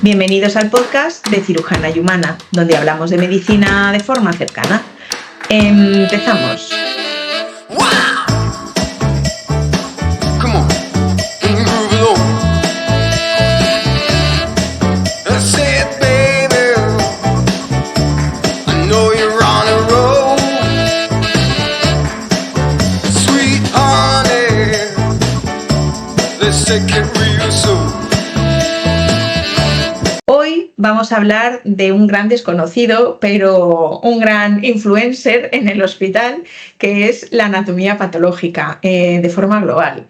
Bienvenidos al podcast de Cirujana y Humana, donde hablamos de medicina de forma cercana. Empezamos. Hoy vamos a hablar de un gran desconocido, pero un gran influencer en el hospital, que es la anatomía patológica de forma global.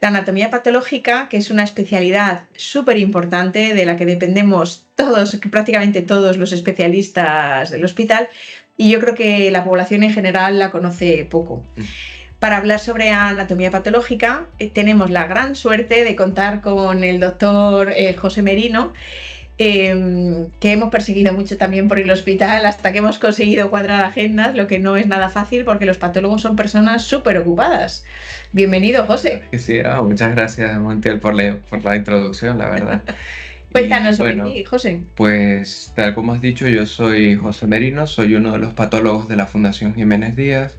La anatomía patológica, que es una especialidad súper importante de la que dependemos todos, prácticamente todos los especialistas del hospital, y yo creo que la población en general la conoce poco. Para hablar sobre anatomía patológica tenemos la gran suerte de contar con el doctor José Merino, que hemos perseguido mucho también por el hospital hasta que hemos conseguido cuadrar agendas, lo que no es nada fácil porque los patólogos son personas súper ocupadas. Bienvenido, José. Sí, muchas gracias, Montiel, por la introducción, la verdad. Cuéntanos sobre ti, José. Pues tal como has dicho, yo soy José Merino, soy uno de los patólogos de la Fundación Jiménez Díaz.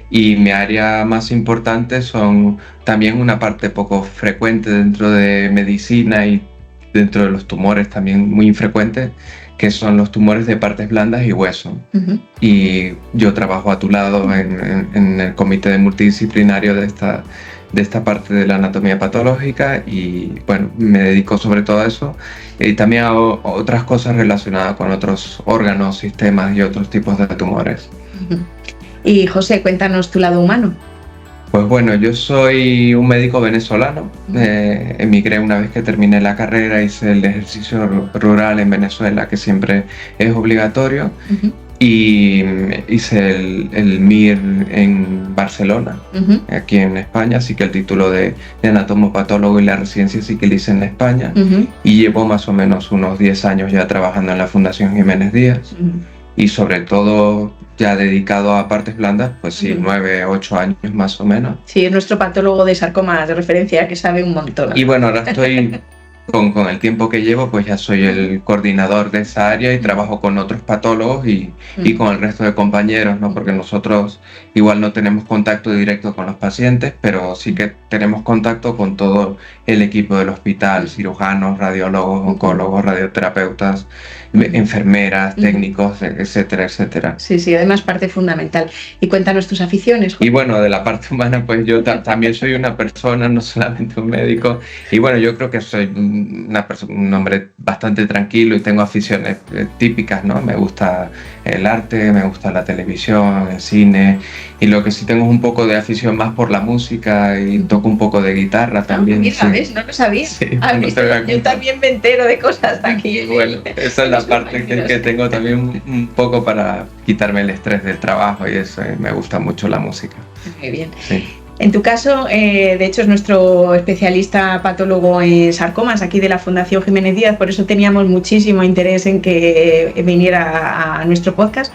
Y mi área más importante son también una parte poco frecuente dentro de medicina y dentro de los tumores también muy infrecuentes, que son los tumores de partes blandas y hueso. Y yo trabajo a tu lado en el comité de multidisciplinario de esta parte de la anatomía patológica y bueno, me dedico sobre todo a eso y también a otras cosas relacionadas con otros órganos, sistemas y otros tipos de tumores. Y José, cuéntanos tu lado humano. Pues bueno, yo soy un médico venezolano. Emigré una vez que terminé la carrera, hice el ejercicio rural en Venezuela, que siempre es obligatorio, y hice el MIR en Barcelona, aquí en España, así que el título de anatomopatólogo y la residencia sí que lo hice en España, y llevo más o menos unos 10 años ya trabajando en la Fundación Jiménez Díaz. Y sobre todo ya dedicado a partes blandas, pues sí, 9, 8 años más o menos. Sí, es nuestro patólogo de sarcomas de referencia que sabe un montón. Y bueno, ahora estoy, con el tiempo que llevo, pues ya soy el coordinador de esa área y trabajo con otros patólogos y con el resto de compañeros, ¿no? Porque nosotros igual no tenemos contacto directo con los pacientes, pero sí que tenemos contacto con todo el equipo del hospital, cirujanos, radiólogos, oncólogos, radioterapeutas, enfermeras, técnicos, etcétera, etcétera. Sí, además parte fundamental. Y cuéntanos tus aficiones, Jorge. Y bueno, de la parte humana, pues yo también soy una persona, no solamente un médico. Y bueno, yo creo que soy un hombre bastante tranquilo y tengo aficiones típicas, ¿no? Me gusta el arte, me gusta la televisión, el cine. Y lo que sí tengo es un poco de afición más por la música y toco un poco de guitarra también. Mira, sí. ¿Ves? No lo sabía. Sí, yo también me entero de cosas aquí. Bueno, esa es la parte que tengo también un poco para quitarme el estrés del trabajo y eso, me gusta mucho la música. Muy bien. Sí. En tu caso, de hecho, es nuestro especialista patólogo en sarcomas aquí de la Fundación Jiménez Díaz, por eso teníamos muchísimo interés en que viniera a nuestro podcast.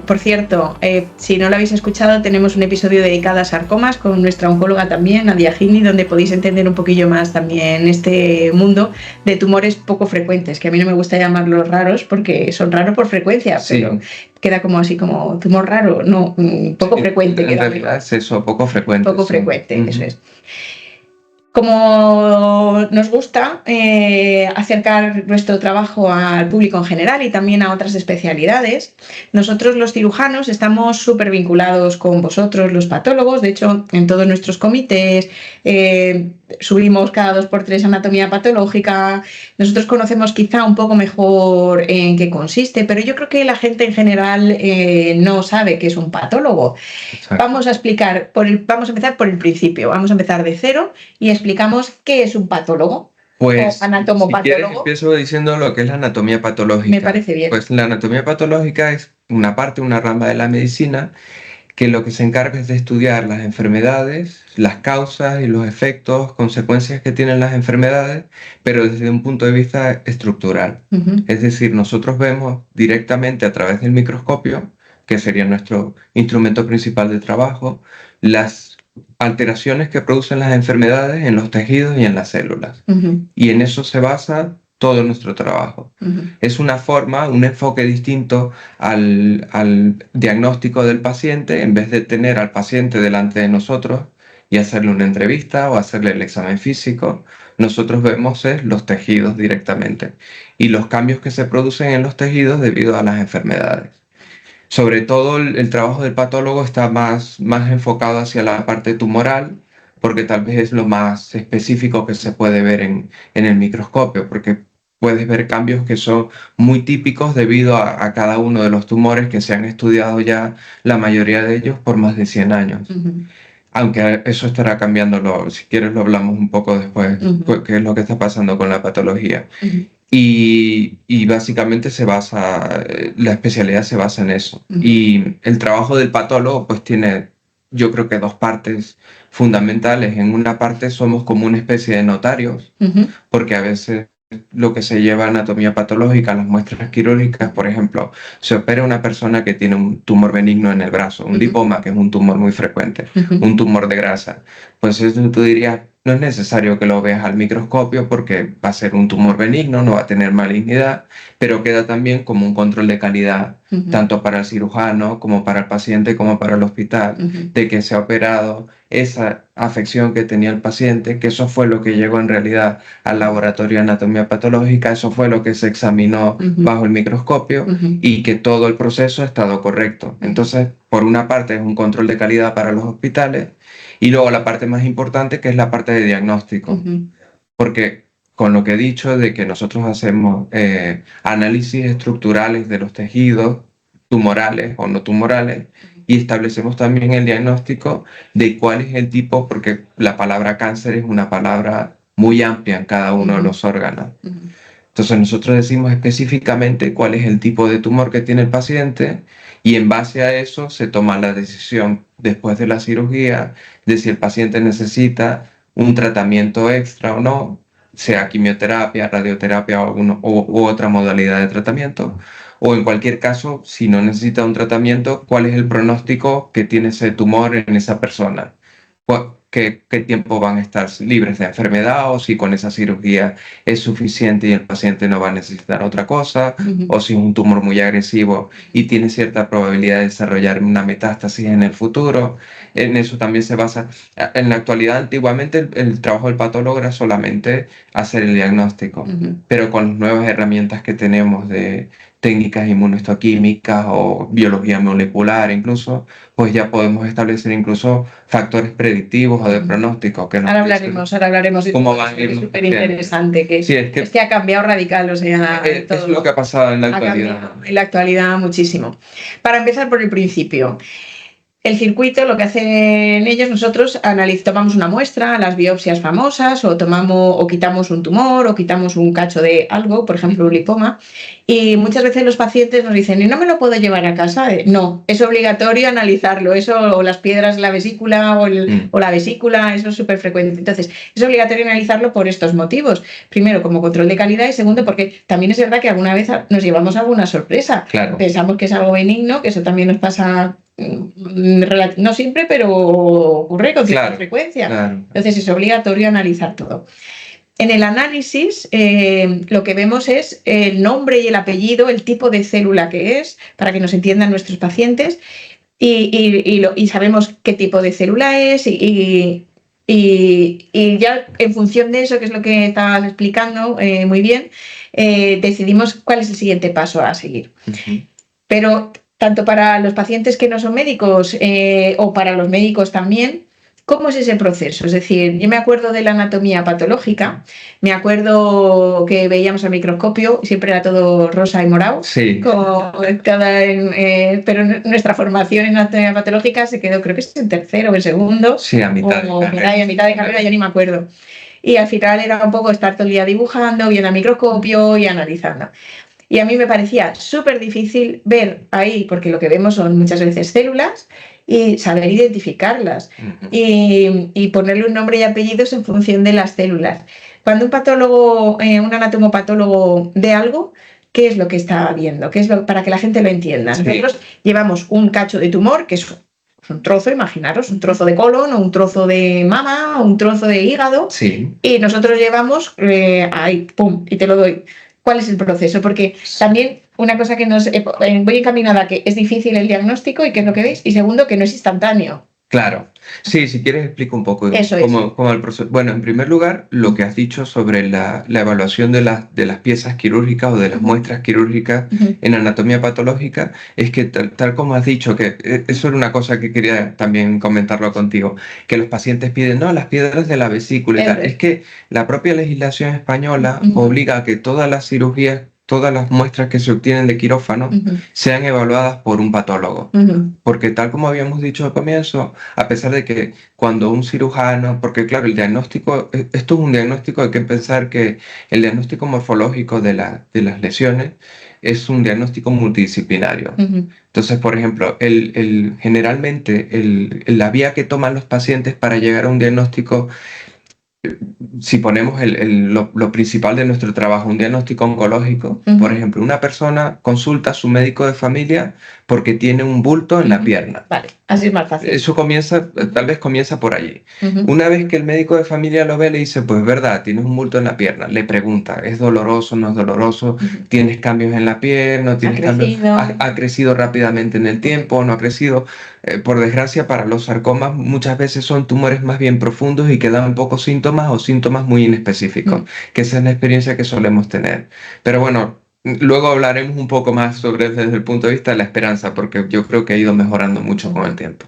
Por cierto, si no lo habéis escuchado, tenemos un episodio dedicado a sarcomas con nuestra oncóloga también, Nadia Gini, donde podéis entender un poquillo más también este mundo de tumores poco frecuentes, que a mí no me gusta llamarlos raros porque son raros por frecuencia, sí. Pero queda como así como tumor raro, no, poco frecuente. En realidad es eso, poco frecuente. Poco frecuente, eso es. Como nos gusta acercar nuestro trabajo al público en general y también a otras especialidades, nosotros los cirujanos estamos súper vinculados con vosotros, los patólogos. De hecho, en todos nuestros comités subimos cada 2x3 anatomía patológica. Nosotros conocemos quizá un poco mejor en qué consiste, pero yo creo que la gente en general no sabe qué es un patólogo. Exacto. Vamos a empezar por el principio, vamos a empezar de cero y explicamos qué es un patólogo. Pues, anatomopatólogo. Si quieres, empiezo diciendo lo que es la anatomía patológica. Me parece bien. Pues la anatomía patológica es una rama de la medicina que lo que se encarga es de estudiar las enfermedades, las causas y los efectos, consecuencias que tienen las enfermedades, pero desde un punto de vista estructural. Es decir, nosotros vemos directamente a través del microscopio, que sería nuestro instrumento principal de trabajo, las alteraciones que producen las enfermedades en los tejidos y en las células. Y en eso se basa todo nuestro trabajo. Es una forma, un enfoque distinto al diagnóstico del paciente. En vez de tener al paciente delante de nosotros y hacerle una entrevista o hacerle el examen físico, nosotros vemos los tejidos directamente y los cambios que se producen en los tejidos debido a las enfermedades. Sobre todo el trabajo del patólogo está más enfocado hacia la parte tumoral, porque tal vez es lo más específico que se puede ver en el microscopio, porque puedes ver cambios que son muy típicos debido a cada uno de los tumores que se han estudiado ya, la mayoría de ellos, por más de 100 años. Aunque eso estará cambiándolo, si quieres lo hablamos un poco después, qué es lo que está pasando con la patología. Y básicamente la especialidad se basa en eso. Y el trabajo del patólogo pues tiene, yo creo que dos partes fundamentales. En una parte somos como una especie de notarios, porque a veces lo que se lleva a anatomía patológica, las muestras quirúrgicas, por ejemplo, se opera una persona que tiene un tumor benigno en el brazo, un lipoma, que es un tumor muy frecuente, un tumor de grasa. Pues eso tú dirías, no es necesario que lo veas al microscopio porque va a ser un tumor benigno, no va a tener malignidad, pero queda también como un control de calidad, tanto para el cirujano como para el paciente como para el hospital, de que se ha operado esa afección que tenía el paciente, que eso fue lo que llegó en realidad al laboratorio de anatomía patológica, eso fue lo que se examinó bajo el microscopio y que todo el proceso ha estado correcto. Entonces, por una parte es un control de calidad para los hospitales y luego la parte más importante que es la parte de diagnóstico, porque con lo que he dicho de que nosotros hacemos análisis estructurales de los tejidos tumorales o no tumorales y establecemos también el diagnóstico de cuál es el tipo, porque la palabra cáncer es una palabra muy amplia en cada uno de los órganos. Entonces nosotros decimos específicamente cuál es el tipo de tumor que tiene el paciente y en base a eso se toma la decisión después de la cirugía de si el paciente necesita un tratamiento extra o no, sea quimioterapia, radioterapia u otra modalidad de tratamiento, o en cualquier caso, si no necesita un tratamiento, cuál es el pronóstico que tiene ese tumor en esa persona. ¿Qué tiempo van a estar libres de enfermedad o si con esa cirugía es suficiente y el paciente no va a necesitar otra cosa, o si es un tumor muy agresivo y tiene cierta probabilidad de desarrollar una metástasis en el futuro. En eso también se basa. En la actualidad, antiguamente, el trabajo del patólogo era solamente hacer el diagnóstico, pero con las nuevas herramientas que tenemos de técnicas inmunohistoquímicas o biología molecular incluso, pues ya podemos establecer incluso factores predictivos o de pronóstico. Que ahora hablaremos. ¿Cómo van a ir? Es súper interesante, es que ha cambiado radical, o sea, todo. Es lo que ha pasado en la actualidad. En la actualidad muchísimo. Para empezar por el principio. El circuito, lo que hacen ellos, nosotros tomamos una muestra, las biopsias famosas, o quitamos un tumor, o quitamos un cacho de algo, por ejemplo, un lipoma, y muchas veces los pacientes nos dicen, ¿y no me lo puedo llevar a casa? No, es obligatorio analizarlo, eso, o las piedras de la vesícula, o la vesícula, eso es súper frecuente. Entonces, es obligatorio analizarlo por estos motivos. Primero, como control de calidad, y segundo, porque también es verdad que alguna vez nos llevamos alguna sorpresa. Claro. Pensamos que es algo benigno, que eso también nos pasa. No siempre, pero ocurre con cierta frecuencia. Claro. Entonces es obligatorio analizar todo. En el análisis lo que vemos es el nombre y el apellido, el tipo de célula que es, para que nos entiendan nuestros pacientes, y sabemos qué tipo de célula es y ya en función de eso, que es lo que estaban explicando muy bien, decidimos cuál es el siguiente paso a seguir. Pero tanto para los pacientes que no son médicos o para los médicos también, ¿cómo es ese proceso? Es decir, yo me acuerdo de la anatomía patológica, me acuerdo que veíamos al microscopio, siempre era todo rosa y morado, sí. Pero nuestra formación en anatomía patológica se quedó, creo que es en tercero o en segundo, sí, a mitad de carrera, yo ni me acuerdo. Y al final era un poco estar todo el día dibujando, viendo al microscopio y analizando. Y a mí me parecía súper difícil ver ahí, porque lo que vemos son muchas veces células, y saber identificarlas y ponerle un nombre y apellidos en función de las células. Cuando un patólogo, un anatomopatólogo ve algo, ¿qué es lo que está viendo? ¿Qué es para que la gente lo entienda? Sí. Nosotros llevamos un cacho de tumor, que es pues un trozo, imaginaros, un trozo de colon o un trozo de mama o un trozo de hígado. Sí. Y nosotros llevamos ahí, pum, y te lo doy. ¿Cuál es el proceso? Porque también una cosa que voy encaminada, que es difícil el diagnóstico y qué es lo que veis, y segundo, que no es instantáneo. Claro. Sí, si quieres explico un poco Eso cómo el proceso. Bueno, en primer lugar, lo que has dicho sobre la evaluación de las piezas quirúrgicas o de las muestras quirúrgicas en anatomía patológica es que tal como has dicho, que eso era una cosa que quería también comentarlo contigo, que los pacientes piden, no, las piedras de la vesícula y tal. Es que la propia legislación española obliga a que todas las cirugías, todas las muestras que se obtienen de quirófano sean evaluadas por un patólogo. Porque tal como habíamos dicho al comienzo, a pesar de que cuando un cirujano, porque claro, el diagnóstico, esto es un diagnóstico, hay que pensar que el diagnóstico morfológico de las lesiones es un diagnóstico multidisciplinario. Entonces, por ejemplo, generalmente la vía que toman los pacientes para llegar a un diagnóstico, si ponemos lo principal de nuestro trabajo, un diagnóstico oncológico, por ejemplo, una persona consulta a su médico de familia porque tiene un bulto en la pierna. Vale, así es más fácil. Eso tal vez comienza por allí. Una vez que el médico de familia lo ve, le dice, pues verdad, tienes un bulto en la pierna. Le pregunta, ¿es doloroso, no es doloroso? ¿Tienes cambios en la piel? ¿No tienes cambios? ¿Ha crecido rápidamente en el tiempo? ¿No ha crecido? Por desgracia, para los sarcomas muchas veces son tumores más bien profundos y que dan pocos síntomas o síntomas muy inespecíficos, que esa es la experiencia que solemos tener. Pero bueno, luego hablaremos un poco más desde el punto de vista de la esperanza, porque yo creo que ha ido mejorando mucho con el tiempo.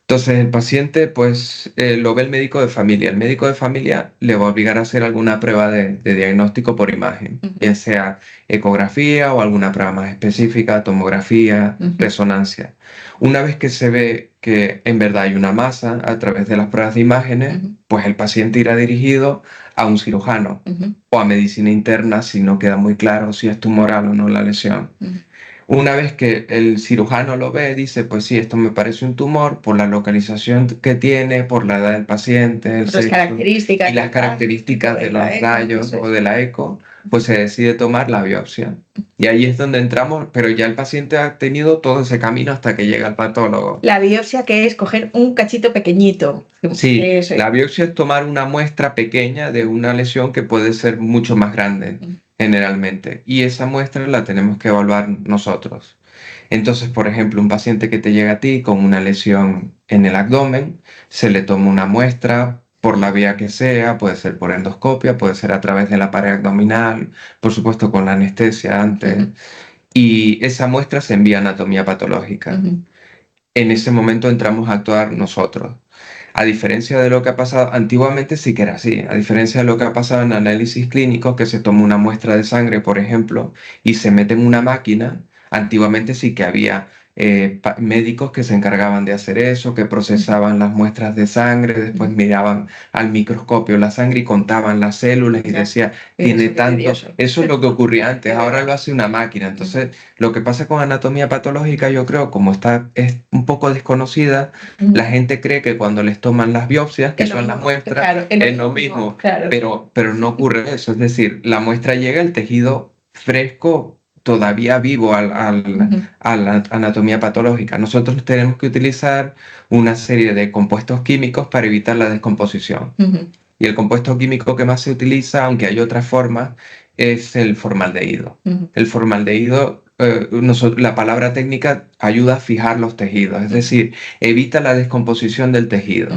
Entonces el paciente pues lo ve el médico de familia. El médico de familia le va a obligar a hacer alguna prueba de diagnóstico por imagen, ya sea ecografía o alguna prueba más específica, tomografía, resonancia. Una vez que se ve que en verdad hay una masa a través de las pruebas de imágenes, pues el paciente irá dirigido a un cirujano o a medicina interna si no queda muy claro si es tumoral o no la lesión. Una vez que el cirujano lo ve, dice, pues sí, esto me parece un tumor por la localización que tiene, por la edad del paciente, el sexo, y las características de los rayos o de la eco, pues se decide tomar la biopsia. Y ahí es donde entramos, pero ya el paciente ha tenido todo ese camino hasta que llega al patólogo. La biopsia, que es coger un cachito pequeñito. Sí, la biopsia es tomar una muestra pequeña de una lesión que puede ser mucho más grande. Generalmente, y esa muestra la tenemos que evaluar nosotros. Entonces, por ejemplo, un paciente que te llega a ti con una lesión en el abdomen, se le toma una muestra por la vía que sea, puede ser por endoscopia, puede ser a través de la pared abdominal, por supuesto con la anestesia antes, y esa muestra se envía a anatomía patológica. En ese momento entramos a actuar nosotros. A diferencia de lo que ha pasado, antiguamente sí que era así, a diferencia de lo que ha pasado en análisis clínicos, que se toma una muestra de sangre, por ejemplo, y se mete en una máquina, antiguamente sí que había médicos que se encargaban de hacer eso, que procesaban las muestras de sangre, después miraban al microscopio la sangre y contaban las células y decía, tiene tanto. Eso es lo que ocurría antes, ahora lo hace una máquina. Entonces, lo que pasa con anatomía patológica, yo creo, como es un poco desconocida, la gente cree que cuando les toman las biopsias, que son las muestras, es lo mismo, pero no ocurre eso. Es decir, la muestra llega, el tejido fresco, todavía vivo a la anatomía patológica. Nosotros tenemos que utilizar una serie de compuestos químicos para evitar la descomposición. Y el compuesto químico que más se utiliza, aunque hay otras formas, es el formaldehído. El formaldehído, la palabra técnica, ayuda a fijar los tejidos, es decir, evita la descomposición del tejido.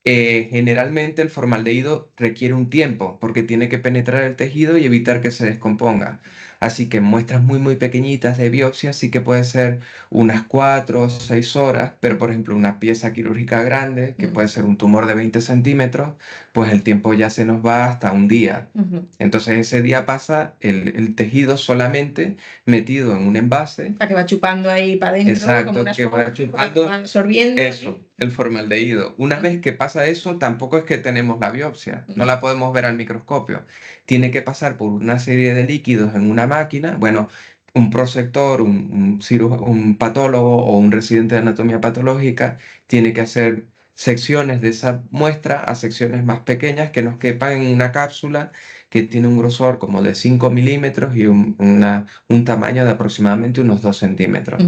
Generalmente el formaldehído requiere un tiempo porque tiene que penetrar el tejido y evitar que se descomponga. Así que muestras muy pequeñitas de biopsia sí que puede ser unas 4 o 6 horas, pero por ejemplo una pieza quirúrgica grande, que puede ser un tumor de 20 centímetros, pues el tiempo ya se nos va hasta un día. Entonces ese día pasa el tejido solamente metido en un envase. Para que va chupando ahí para adentro. Exacto, como que va chupando, va absorbiendo. Eso, el formaldehído. Una vez que pasa eso, tampoco es que tenemos la biopsia, no la podemos ver al microscopio. Tiene que pasar por una serie de líquidos en una máquina. Bueno, un prosector, un patólogo o un residente de anatomía patológica tiene que hacer secciones de esa muestra a secciones más pequeñas que nos quepan en una cápsula que tiene un grosor como de 5 milímetros y un tamaño de aproximadamente unos 2 centímetros.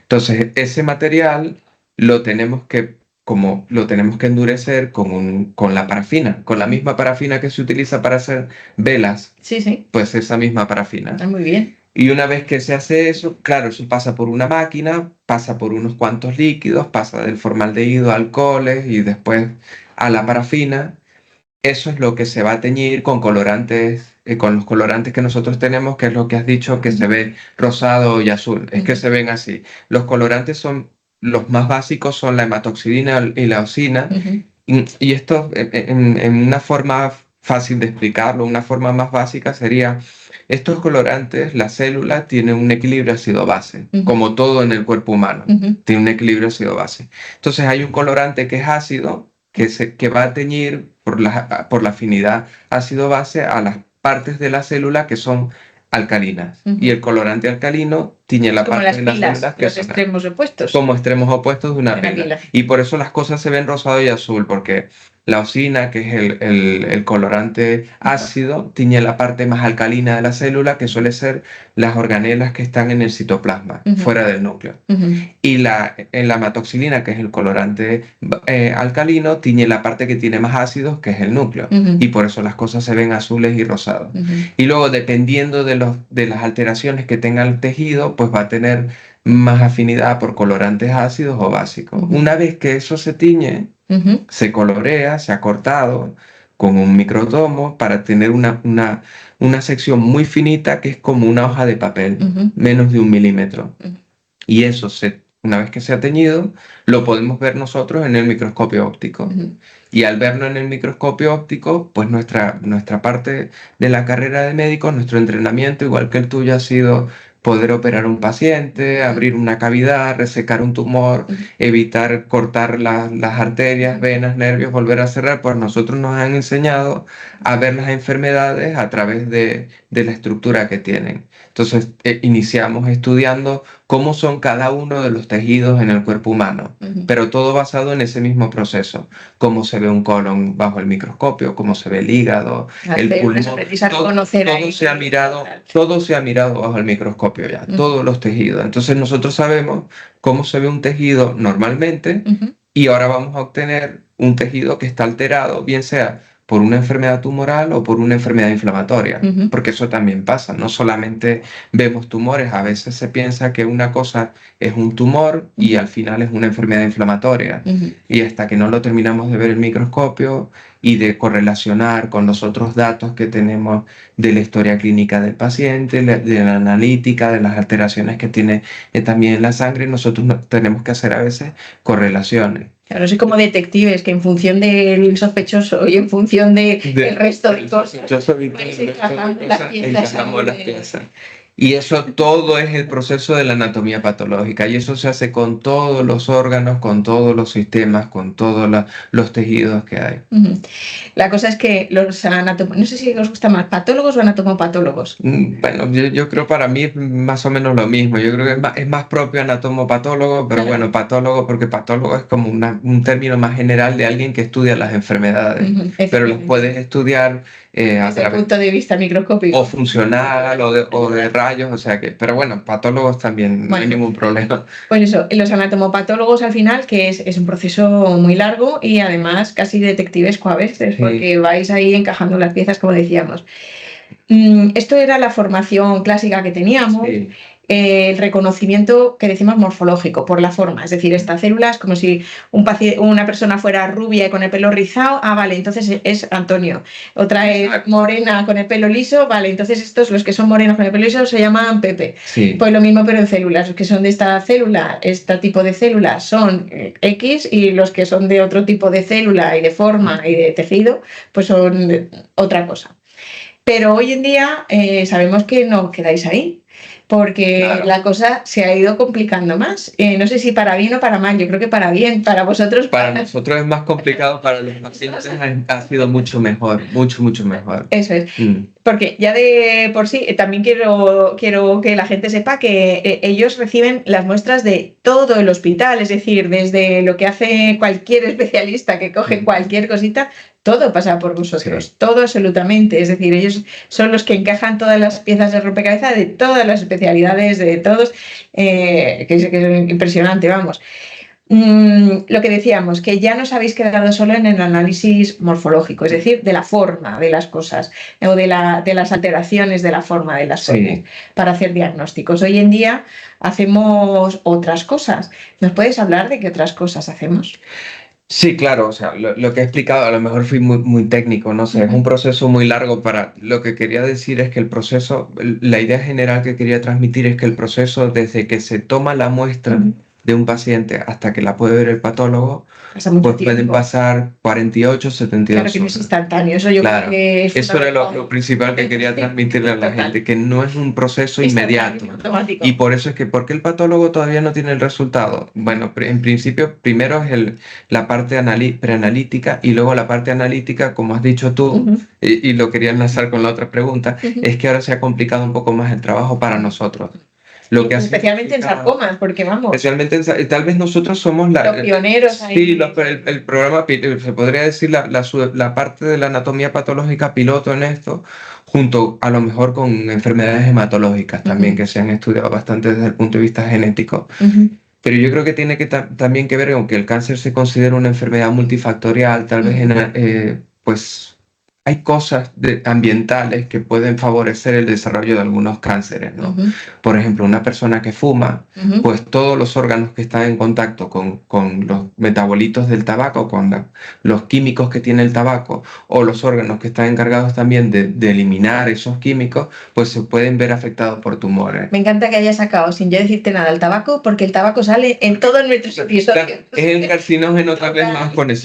Entonces, ese material lo tenemos que, como lo tenemos que endurecer con la parafina, con la misma parafina que se utiliza para hacer velas, Sí, sí, pues esa misma parafina. está muy bien. Y una vez que se hace eso, claro, eso pasa por una máquina, pasa por unos cuantos líquidos, pasa del formaldehído a alcoholes y después a la parafina. Eso es lo que se va a teñir con colorantes, con los colorantes que nosotros tenemos, que es lo que has dicho, que se ve rosado y azul. Es que se ven así. Los colorantes son, los más básicos son la hematoxidina y la eosina. Y esto, en una forma fácil de explicarlo, una forma más básica sería, estos colorantes, la célula tiene un equilibrio ácido-base, como todo en el cuerpo humano, tiene un equilibrio ácido-base. Entonces hay un colorante que es ácido, que va a teñir por la afinidad ácido-base a las partes de la célula que son alcalinas. Y el colorante alcalino tiñe la Como parte las de las pilas, células que los son extremos opuestos. como extremos opuestos de una De una pila. pila. Y por eso las cosas se ven rosado y azul, porque la eosina, que es el colorante ácido, tiñe la parte más alcalina de la célula, que suele ser las organelas que están en el citoplasma, fuera del núcleo. Y la hematoxilina, que es el colorante alcalino, tiñe la parte que tiene más ácidos, que es el núcleo. Y por eso las cosas se ven azules y rosados. Y luego, dependiendo de las alteraciones que tenga el tejido, pues va a tener más afinidad por colorantes ácidos o básicos. Una vez que eso se tiñe, se colorea, se ha cortado con un microtomo para tener una sección muy finita que es como una hoja de papel, menos de 1 milímetro. Y eso, una vez que se ha teñido, lo podemos ver nosotros en el microscopio óptico. Y al verlo en el microscopio óptico, pues nuestra parte de la carrera de médico, nuestro entrenamiento, igual que el tuyo, ha sido poder operar un paciente, abrir una cavidad, resecar un tumor, evitar cortar las arterias, venas, nervios, volver a cerrar. Pues nosotros nos han enseñado a ver las enfermedades a través de la estructura que tienen. Entonces, iniciamos estudiando cómo son cada uno de los tejidos en el cuerpo humano, pero todo basado en ese mismo proceso. Cómo se ve un colon bajo el microscopio, cómo se ve el hígado, el pulmón. Todo se ha mirado bajo el microscopio ya, todos los tejidos. Entonces nosotros sabemos cómo se ve un tejido normalmente y ahora vamos a obtener un tejido que está alterado, bien sea por una enfermedad tumoral o por una enfermedad inflamatoria, porque eso también pasa, no solamente vemos tumores, a veces se piensa que una cosa es un tumor y al final es una enfermedad inflamatoria, y hasta que no lo terminamos de ver el microscopio y de correlacionar con los otros datos que tenemos de la historia clínica del paciente, de la analítica, de las alteraciones que tiene también en la sangre, nosotros tenemos que hacer a veces correlaciones. Claro, soy como detectives que en función del sospechoso y en función del resto de cosas, encajamos las piezas. Y eso todo es el proceso de la anatomía patológica, y eso se hace con todos los órganos, con todos los sistemas, con todos los tejidos que hay. La cosa es que los anatomólogos, no sé si os gusta más, patólogos o anatomopatólogos. Bueno, yo creo para mí es más o menos lo mismo. Yo creo que es más propio anatomopatólogo, pero bueno, patólogo, porque patólogo es como un término más general de alguien que estudia las enfermedades, pero los puedes estudiar desde el punto de vista microscópico. O funcional o de rayos, o sea que, pero bueno, patólogos también, no hay ningún problema. Pues eso, los anatomopatólogos al final, que es un proceso muy largo y además casi detectives a veces, porque vais ahí encajando las piezas, como decíamos. Esto era la formación clásica que teníamos. El reconocimiento que decimos morfológico por la forma, es decir, esta célula es como si una persona fuera rubia y con el pelo rizado, vale, entonces es Antonio. Otra es morena con el pelo liso, vale, entonces estos, los que son morenos con el pelo liso, se llaman Pepe. Pues lo mismo pero en células, los que son de esta célula, este tipo de células son X, y los que son de otro tipo de célula y de forma y de tejido, pues son otra cosa. Pero hoy en día sabemos que no quedáis ahí, porque la cosa se ha ido complicando más. No sé si para bien o para mal, yo creo que para bien, para vosotros. Para nosotros es más complicado, para los pacientes ha sido mucho mejor, mucho mejor. Eso es. Porque ya de por sí, también quiero que la gente sepa que ellos reciben las muestras de todo el hospital, es decir, desde lo que hace cualquier especialista que coge cualquier cosita, todo pasa por vosotros, todo absolutamente. Es decir, ellos son los que encajan todas las piezas de rompecabezas de todas las especialidades, de todos, que es impresionante, vamos. Lo que decíamos, que ya no os habéis quedado solo en el análisis morfológico, es decir, de la forma de las cosas o de las alteraciones de la forma de las cosas para hacer diagnósticos. Hoy en día hacemos otras cosas. ¿Nos puedes hablar de qué otras cosas hacemos? Sí, claro, o sea, lo que he explicado a lo mejor fui muy técnico, no sé, es un proceso muy largo lo que quería decir es que el proceso, la idea general que quería transmitir es que el proceso desde que se toma la muestra de un paciente hasta que la puede ver el patólogo, pues pueden pasar 48, 72 Claro que no es instantáneo, eso yo creo que es eso era lo principal que quería transmitirle a la gente, que no es un proceso inmediato. Y por eso es que, ¿por qué el patólogo todavía no tiene el resultado? Bueno, en principio, primero es la parte preanalítica y luego la parte analítica, como has dicho tú, y lo quería enlazar con la otra pregunta, es que ahora se ha complicado un poco más el trabajo para nosotros. Especialmente en sarcomas, porque vamos. Especialmente tal vez nosotros somos los pioneros. Sí, el programa, se podría decir la parte de la anatomía patológica piloto en esto, junto a lo mejor con enfermedades hematológicas también, que se han estudiado bastante desde el punto de vista genético. Pero yo creo que tiene que también que ver, aunque el cáncer se considera una enfermedad multifactorial, tal vez pues hay cosas ambientales que pueden favorecer el desarrollo de algunos cánceres, ¿no? Por ejemplo, una persona que fuma, pues todos los órganos que están en contacto con los metabolitos del tabaco, con los químicos que tiene el tabaco, o los órganos que están encargados también de eliminar esos químicos, pues se pueden ver afectados por tumores. Me encanta que hayas sacado, sin yo decirte nada, el tabaco, porque el tabaco sale en todos nuestros episodios. Es el carcinógeno tal vez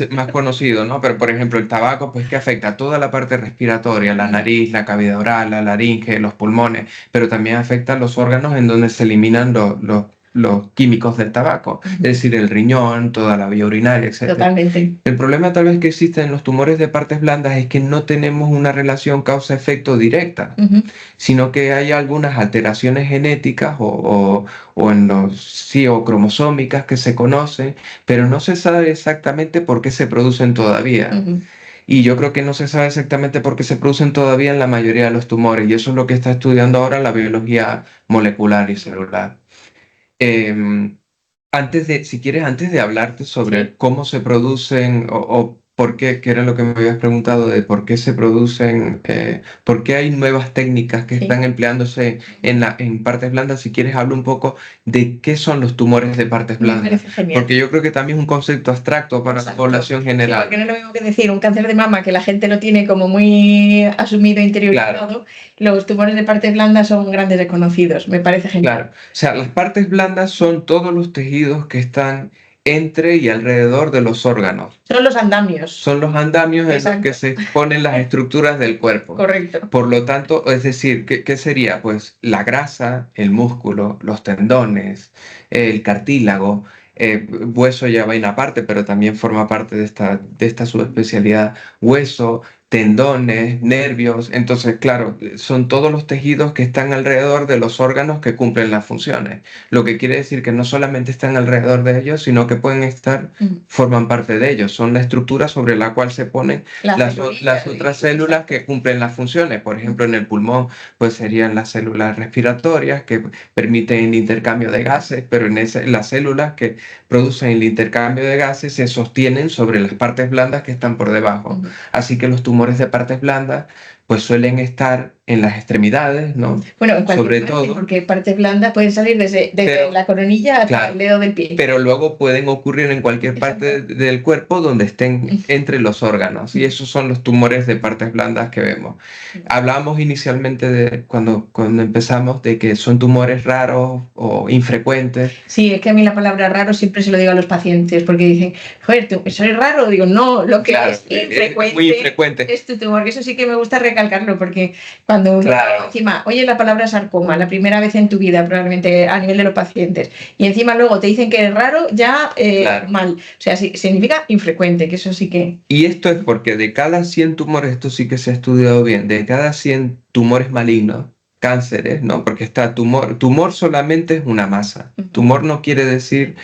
más conocido, ¿no? Pero, por ejemplo, el tabaco, pues que afecta a toda la parte respiratoria, la nariz, la cavidad oral, la laringe, los pulmones, pero también afecta a los órganos en donde se eliminan los químicos del tabaco, es decir, el riñón, toda la vía urinaria, etc. Totalmente. El problema tal vez que existe en los tumores de partes blandas es que no tenemos una relación causa-efecto directa, sino que hay algunas alteraciones genéticas o cromosómicas que se conocen, pero no se sabe exactamente por qué se producen todavía. Y yo creo que no se sabe exactamente por qué se producen todavía en la mayoría de los tumores, y eso es lo que está estudiando ahora la biología molecular y celular. Antes de hablarte sobre cómo se producen o por qué, que era lo que me habías preguntado de por qué se producen, por qué hay nuevas técnicas que están empleándose en partes blandas, si quieres hablo un poco de qué son los tumores de partes blandas, porque yo creo que también es un concepto abstracto para la población general. Sí, porque no es lo mismo que decir un cáncer de mama que la gente lo tiene como muy asumido, interiorizado. Claro. Los tumores de partes blandas son grandes desconocidos, me parece genial. Claro, o sea, las partes blandas son todos los tejidos que están entre y alrededor de los órganos. Son los andamios. Son los andamios en los que se exponen las estructuras del cuerpo. Correcto. Por lo tanto, es decir, ¿qué sería? Pues la grasa, el músculo, los tendones, el cartílago, hueso ya va en aparte, pero también forma parte de esta subespecialidad, hueso, tendones, nervios. Entonces, claro, son todos los tejidos que están alrededor de los órganos que cumplen las funciones. Lo que quiere decir que no solamente están alrededor de ellos, sino que pueden forman parte de ellos. Son la estructura sobre la cual se ponen las otras células que cumplen las funciones. Por ejemplo, en el pulmón, pues serían las células respiratorias que permiten el intercambio de gases, pero las células que producen el intercambio de gases se sostienen sobre las partes blandas que están por debajo. Así que los tumores de partes blandas pues suelen estar en las extremidades, ¿no? Bueno, en sobre todo, porque partes blandas pueden salir desde la coronilla hasta el dedo del pie. Pero luego pueden ocurrir en cualquier parte del cuerpo donde estén entre los órganos, y esos son los tumores de partes blandas que vemos. Hablábamos inicialmente cuando empezamos de que son tumores raros o infrecuentes. Sí, es que a mí la palabra raro siempre se lo digo a los pacientes, porque dicen, joder, ¿soy raro? Digo, no, lo que es infrecuente, es muy infrecuente. Es tu tumor, que eso sí que me gusta recalcarlo, porque cuando encima oyes la palabra sarcoma la primera vez en tu vida, probablemente a nivel de los pacientes, y encima luego te dicen que es raro, ya mal. O sea, significa infrecuente, que eso sí que... Y esto es porque de cada 100 tumores, esto sí que se ha estudiado bien, de cada 100 tumores malignos, cánceres, ¿no? Porque está tumor solamente es una masa. Tumor no quiere decir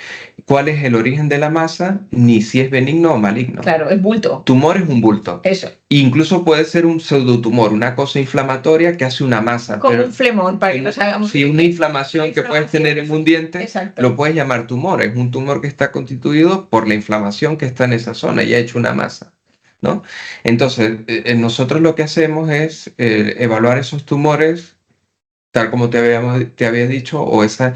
cuál es el origen de la masa, ni si es benigno o maligno. Claro, el bulto. Tumor es un bulto. Eso. Incluso puede ser un pseudotumor, una cosa inflamatoria que hace una masa. Como un flemón, para que nos hagamos. Sí, una inflamación que puedes tener en un diente, exacto, lo puedes llamar tumor. Es un tumor que está constituido por la inflamación que está en esa zona y ha hecho una masa, ¿no? Entonces, nosotros lo que hacemos es evaluar esos tumores, tal como te había dicho, o esas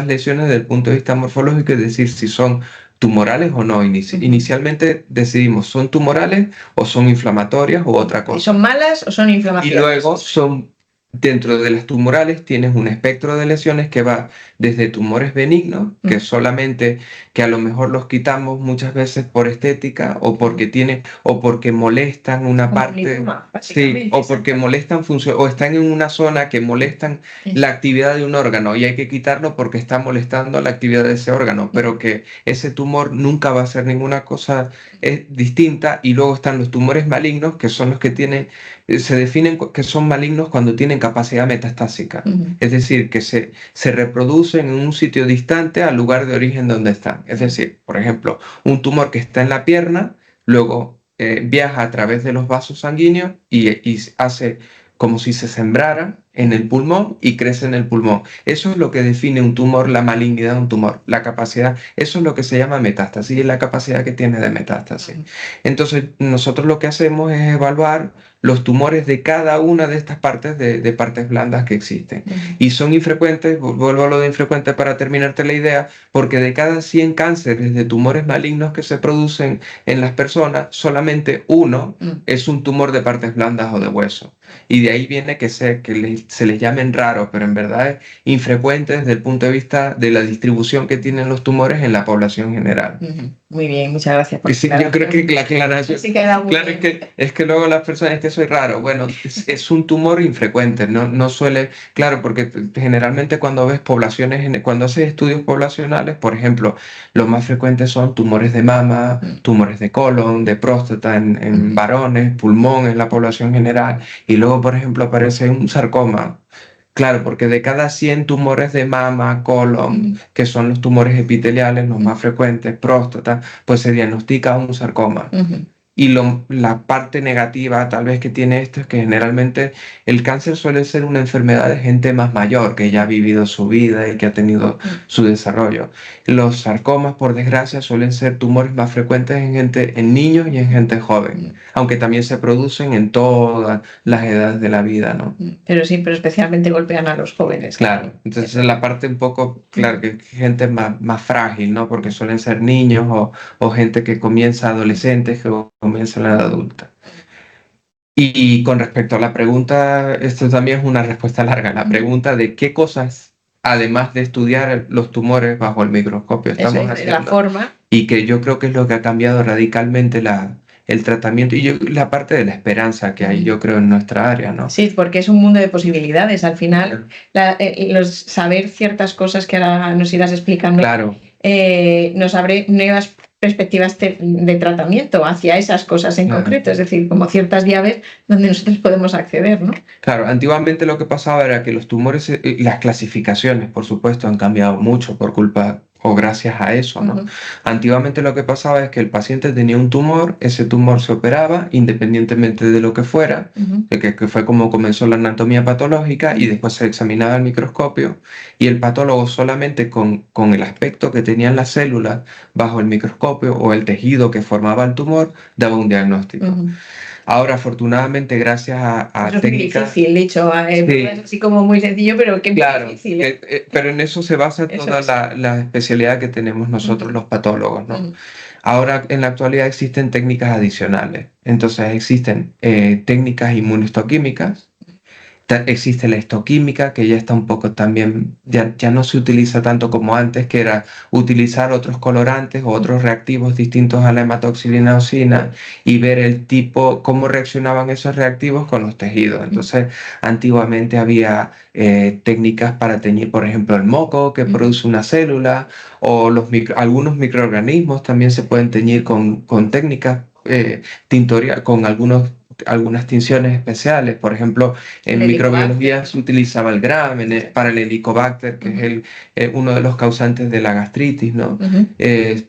lesiones desde el punto de vista morfológico, es decir, si son tumorales o no. Inicialmente decidimos, ¿son tumorales o son inflamatorias o otra cosa? ¿Son malas o son inflamatorias? Y luego dentro de las tumorales tienes un espectro de lesiones que va desde tumores benignos, que a lo mejor los quitamos muchas veces por estética o porque molestan una parte, o porque molestan o están en una zona que molestan la actividad de un órgano y hay que quitarlo porque está molestando la actividad de ese órgano, pero que ese tumor nunca va a ser ninguna cosa distinta. Y luego están los tumores malignos, que son los que se definen que son malignos cuando tienen capacidad metastásica, es decir, que se reproducen en un sitio distante al lugar de origen donde están. Es decir, por ejemplo, un tumor que está en la pierna, luego viaja a través de los vasos sanguíneos y hace como si se sembrara en el pulmón y crece en el pulmón. Eso es lo que define un tumor, la malignidad de un tumor, la capacidad. Eso es lo que se llama metástasis, y la capacidad que tiene de metástasis. Entonces, nosotros lo que hacemos es evaluar los tumores de cada una de estas partes, de partes blandas que existen. Y son infrecuentes, vuelvo a lo de infrecuente para terminarte la idea, porque de cada 100 cánceres de tumores malignos que se producen en las personas, solamente uno es un tumor de partes blandas o de hueso. Y de ahí viene que se les llamen raros, pero en verdad es infrecuente desde el punto de vista de la distribución que tienen los tumores en la población general. Muy bien, muchas gracias por sí, yo creo que la aclaración. Sí, claro, es que luego las personas, es que soy raro. Bueno, es un tumor infrecuente, no suele, claro, porque generalmente cuando ves poblaciones, cuando haces estudios poblacionales, por ejemplo, los más frecuentes son tumores de mama, tumores de colon, de próstata en varones, pulmón en la población general, y luego, por ejemplo, aparece un sarcoma. Claro, porque de cada 100 tumores de mama, colon, que son los tumores epiteliales, los más frecuentes, próstata, pues se diagnostica un sarcoma. Y la parte negativa tal vez que tiene esto es que generalmente el cáncer suele ser una enfermedad de gente más mayor, que ya ha vivido su vida y que ha tenido su desarrollo. Los sarcomas, por desgracia, suelen ser tumores más frecuentes en niños y en gente joven, aunque también se producen en todas las edades de la vida, ¿no? Pero especialmente golpean a los jóvenes. Claro, entonces es la parte un poco, claro, que gente más frágil, ¿no? Porque suelen ser niños o gente que comienza adolescentes que comienza en la edad adulta. Y con respecto a la pregunta, esto también es una respuesta larga, la pregunta de qué cosas, además de estudiar los tumores bajo el microscopio, estamos haciendo. La forma. Y que yo creo que es lo que ha cambiado radicalmente el tratamiento y la parte de la esperanza que hay, yo creo, en nuestra área, ¿no? Sí, porque es un mundo de posibilidades. Al final, saber ciertas cosas que ahora nos irás explicando, claro, nos abre nuevas perspectivas de tratamiento hacia esas cosas en concreto, es decir, como ciertas llaves donde nosotros podemos acceder, ¿no? Claro, antiguamente lo que pasaba era que los tumores, las clasificaciones, por supuesto, han cambiado mucho por culpa o gracias a eso, ¿no? Antiguamente lo que pasaba es que el paciente tenía un tumor, ese tumor se operaba independientemente de lo que fuera, que fue como comenzó la anatomía patológica, y después se examinaba el microscopio y el patólogo solamente con el aspecto que tenían las células bajo el microscopio o el tejido que formaba el tumor daba un diagnóstico. Ahora, afortunadamente, gracias a técnicas... Es difícil, dicho, es así como muy sencillo, pero qué difícil. Pero en eso se basa toda la especialidad que tenemos nosotros los patólogos, ¿no? Ahora, en la actualidad, existen técnicas adicionales. Entonces, existen técnicas inmunohistoquímicas, existe la histoquímica, que ya está un poco también, ya no se utiliza tanto como antes, que era utilizar otros colorantes o otros reactivos distintos a la hematoxilina eosina y ver el tipo, cómo reaccionaban esos reactivos con los tejidos. Entonces, antiguamente había técnicas para teñir, por ejemplo, el moco que produce una célula, o algunos microorganismos también se pueden teñir con técnicas tintoriales, con algunos algunas tinciones especiales. Por ejemplo, en microbiología se utilizaba el Gram para el Helicobacter, que es uno de los causantes de la gastritis, ¿no?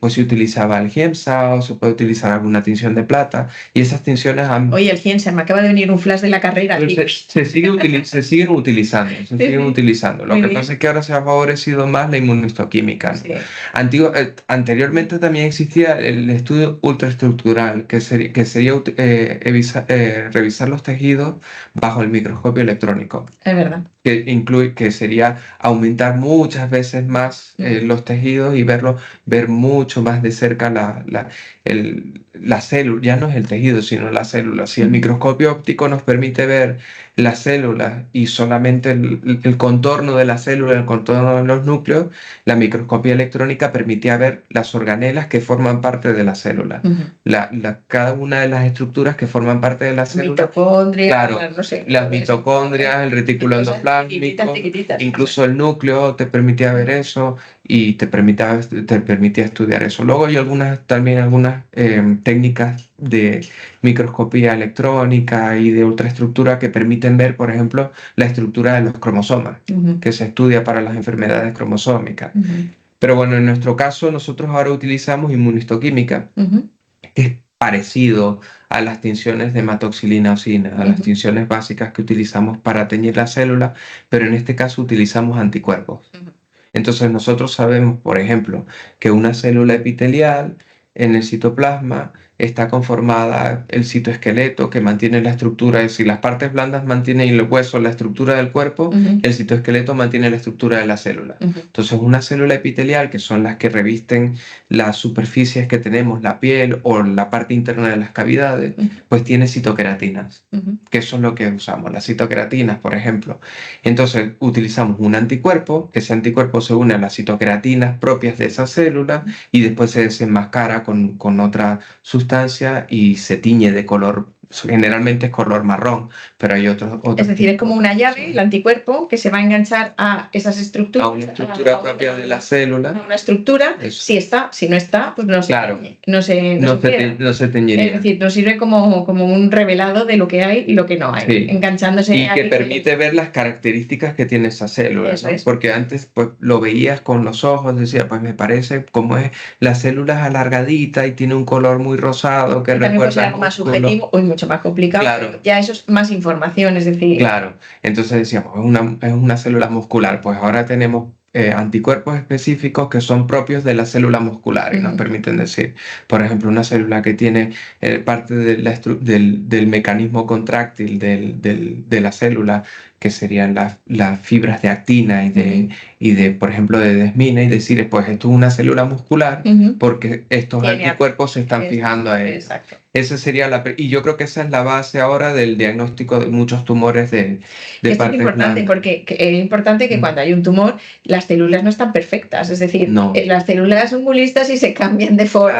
Pues se utilizaba el Giemsa o se puede utilizar alguna tinción de plata, y esas tinciones han... Oye, el Giemsa, me acaba de venir un flash de la carrera. Se siguen utilizando. Lo que pasa es que ahora se ha favorecido más la inmunohistoquímica, ¿no? Sí. Anteriormente también existía el estudio ultraestructural, que sería revisar los tejidos bajo el microscopio electrónico. Es verdad. Que sería aumentar muchas veces más los tejidos y ver mucho más de cerca la célula. Ya no es el tejido, sino la célula. Si el microscopio óptico nos permite ver las células y solamente el contorno de la célula, el contorno de los núcleos, la microscopía electrónica permitía ver las organelas que forman parte de la célula. Cada una de las estructuras que forman parte de la célula. Mitocondrias, claro, no sé, las mitocondrias, el retículo endoplásmico, incluso el núcleo te permitía ver eso y te permitía estudiar eso. Luego hay algunas técnicas de microscopía electrónica y de ultraestructura que permiten ver, por ejemplo, la estructura de los cromosomas, que se estudia para las enfermedades cromosómicas. Pero bueno, en nuestro caso, nosotros ahora utilizamos inmunistoquímica, que es parecido a las tinciones de hematoxilina-osina, a las tinciones básicas que utilizamos para teñir la célula, pero en este caso utilizamos anticuerpos. Entonces nosotros sabemos, por ejemplo, que una célula epitelial en el citoplasma está conformada el citoesqueleto, que mantiene la estructura, es decir, las partes blandas mantienen el hueso, la estructura del cuerpo, el citoesqueleto mantiene la estructura de la célula. Entonces una célula epitelial, que son las que revisten las superficies que tenemos, la piel o la parte interna de las cavidades, pues tiene citoqueratinas, que eso es lo que usamos, las citoqueratinas, por ejemplo. Entonces utilizamos un anticuerpo, ese anticuerpo se une a las citoqueratinas propias de esa célula y después se desenmascara con otra sustancia y se tiñe de color, generalmente es color marrón, pero hay otros. Es decir, es como una llave, el anticuerpo, que se va a enganchar a esas estructuras. A una estructura propia de la célula. A una estructura, si está, si no está, pues no se teñe. No se teñiría. Es decir, nos sirve como un revelado de lo que hay y lo que no hay, sí. Enganchándose. Y que permite ver las características que tiene esa célula, ¿no? Porque antes pues lo veías con los ojos, decía, pues me parece como es, la célula es alargadita y tiene un color muy rosado que recuerda. Puede ser algo más subjetivo o mucho más complicado. Claro. Ya eso es más información, es decir. Claro. Entonces decíamos, es una célula muscular. Pues ahora tenemos anticuerpos específicos que son propios de la célula muscular y nos permiten decir, por ejemplo, una célula que tiene parte del mecanismo contráctil de la célula, que serían las fibras de actina y de, por ejemplo, de desmina, y decir, pues esto es una célula muscular porque estos anticuerpos se están fijando a él. Exacto. Esa sería y yo creo que esa es la base ahora del diagnóstico de muchos tumores de partes blandas. Porque es importante que cuando hay un tumor, las células no están perfectas, es decir, las células son muy listas y se cambian de forma,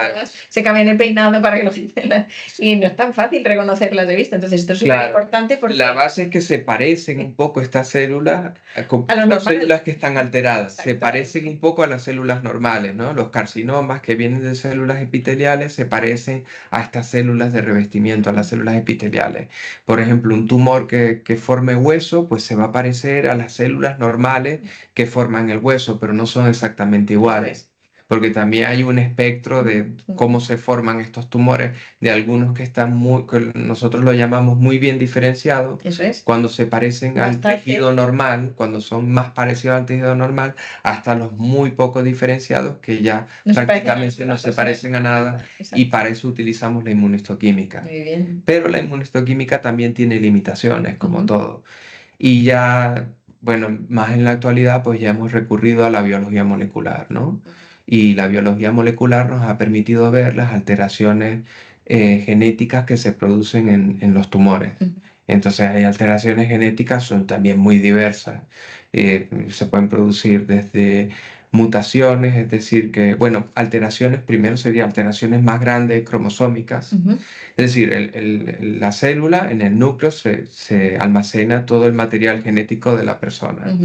se cambian el peinado para que lo quiten, y no es tan fácil reconocerlas de vista. Entonces esto es súper importante porque la base es que se parecen un poco estas células a las células que están alteradas, se parecen un poco a las células normales, ¿no? Los carcinomas que vienen de células epiteliales se parecen a estas células de revestimiento, a las células epiteliales. Por ejemplo, un tumor que forme hueso, pues se va a parecer a las células normales que forman el hueso, pero no son exactamente iguales. Porque también hay un espectro de cómo se forman estos tumores, de algunos que están que nosotros lo llamamos muy bien diferenciados, cuando se parecen al tejido normal, cuando son más parecidos al tejido normal, hasta los muy poco diferenciados que ya prácticamente no se parecen a nada. Y para eso utilizamos la inmunistoquímica. Muy bien. Pero la inmunistoquímica también tiene limitaciones, como todo. Y ya, bueno, más en la actualidad, pues ya hemos recurrido a la biología molecular, ¿no? Y la biología molecular nos ha permitido ver las alteraciones genéticas que se producen en los tumores. Entonces hay alteraciones genéticas, son también muy diversas. Se pueden producir desde mutaciones, es decir, que, bueno, alteraciones, primero serían alteraciones más grandes cromosómicas. Es decir, la célula, en el núcleo se almacena todo el material genético de la persona.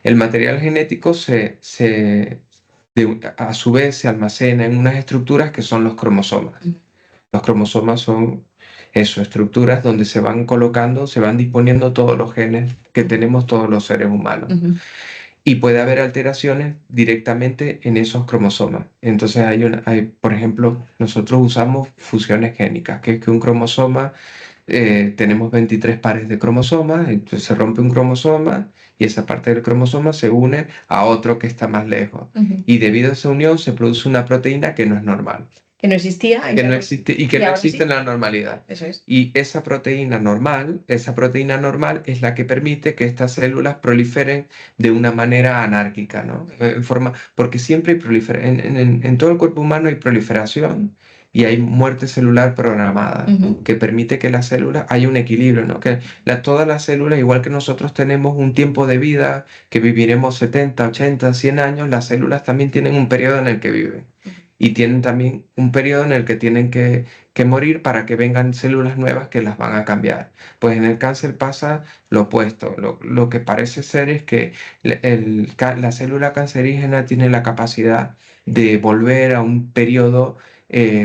El material genético a su vez se almacena en unas estructuras que son los cromosomas. Los cromosomas son eso, estructuras donde se van colocando, se van disponiendo todos los genes que tenemos todos los seres humanos. Y puede haber alteraciones directamente en esos cromosomas. Entonces por ejemplo, nosotros usamos fusiones génicas, que es que un cromosoma, tenemos 23 pares de cromosomas, entonces se rompe un cromosoma y esa parte del cromosoma se une a otro que está más lejos. Y debido a esa unión se produce una proteína que no es normal. Que no existía. Que no existe y que no existe en la normalidad. Eso es. Y esa proteína normal es la que permite que estas células proliferen de una manera anárquica, ¿no? Porque siempre hay en todo el cuerpo humano hay proliferación y hay muerte celular programada, que permite que las células haya un equilibrio, ¿no? Que todas las células, igual que nosotros tenemos un tiempo de vida, que viviremos 70, 80, 100 años, las células también tienen un periodo en el que viven. Y tienen también un periodo en el que tienen que morir para que vengan células nuevas que las van a cambiar. Pues en el cáncer pasa lo opuesto. Lo que parece ser es que la célula cancerígena tiene la capacidad de volver a un periodo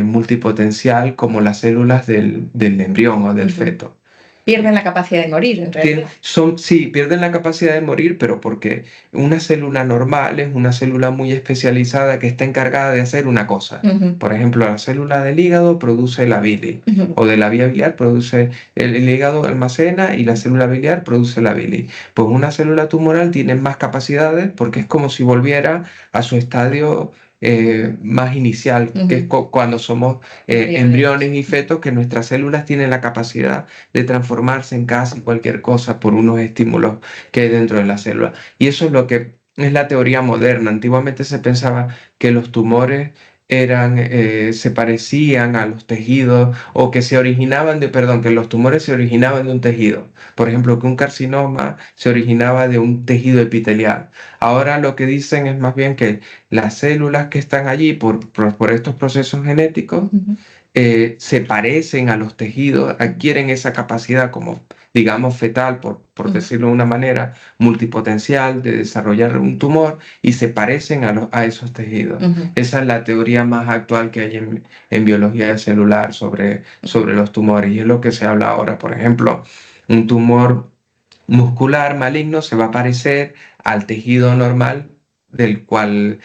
multipotencial como las células del embrión o del feto. Pierden la capacidad de morir, en realidad. Sí, pierden la capacidad de morir, pero porque una célula normal es una célula muy especializada que está encargada de hacer una cosa. Por ejemplo, la célula del hígado produce la bilis, o de la vía biliar produce, el hígado almacena y la célula biliar produce la bilis. Pues una célula tumoral tiene más capacidades porque es como si volviera a su estadio más inicial, que es cuando somos embriones y fetos, que nuestras células tienen la capacidad de transformarse en casi cualquier cosa por unos estímulos que hay dentro de la célula. Y eso es lo que es la teoría moderna. Antiguamente se pensaba que los tumores se parecían a los tejidos o que que los tumores se originaban de un tejido. Por ejemplo, que un carcinoma se originaba de un tejido epitelial. Ahora lo que dicen es más bien que las células que están allí por estos procesos genéticos se parecen a los tejidos, adquieren esa capacidad como, digamos, fetal, por decirlo de una manera, multipotencial de desarrollar un tumor y se parecen a esos tejidos. Esa es la teoría más actual que hay en biología celular sobre los tumores y es lo que se habla ahora. Por ejemplo, un tumor muscular maligno se va a parecer al tejido normal del cual...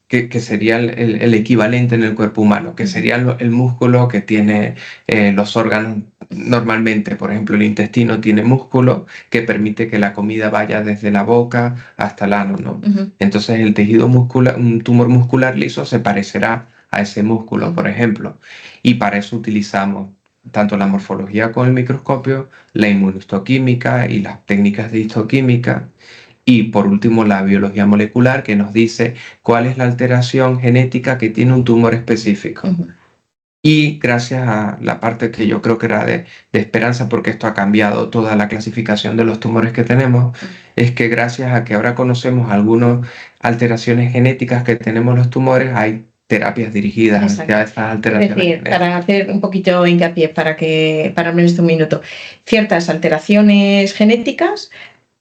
Que sería el equivalente en el cuerpo humano, que sería el músculo que tiene los órganos normalmente. Por ejemplo, el intestino tiene músculo que permite que la comida vaya desde la boca hasta el ano, ¿no? Entonces el tejido muscular, un tumor muscular liso se parecerá a ese músculo, por ejemplo. Y para eso utilizamos tanto la morfología con el microscopio, la inmunohistoquímica y las técnicas de histoquímica. Y por último, la biología molecular, que nos dice cuál es la alteración genética que tiene un tumor específico. Y gracias a la parte que yo creo que era de esperanza, porque esto ha cambiado toda la clasificación de los tumores que tenemos, es que gracias a que ahora conocemos algunas alteraciones genéticas que tenemos los tumores, hay terapias dirigidas hacia estas alteraciones. Es decir, para hacer un poquito hincapié, para al menos un minuto, ciertas alteraciones genéticas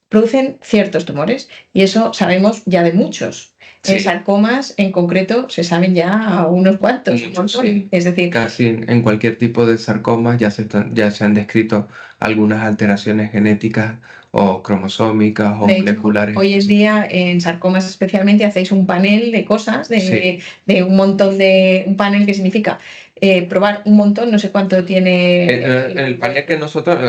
producen ciertos tumores y eso sabemos ya de muchos. Sí. Sarcomas en concreto se saben ya unos cuantos. Sí. Es decir, casi en cualquier tipo de sarcoma ya se han descrito algunas alteraciones genéticas o cromosómicas o moleculares. Hoy en día en sarcomas especialmente hacéis un panel de cosas, de un montón de... Un panel que significa probar un montón, no sé cuánto tiene... El panel que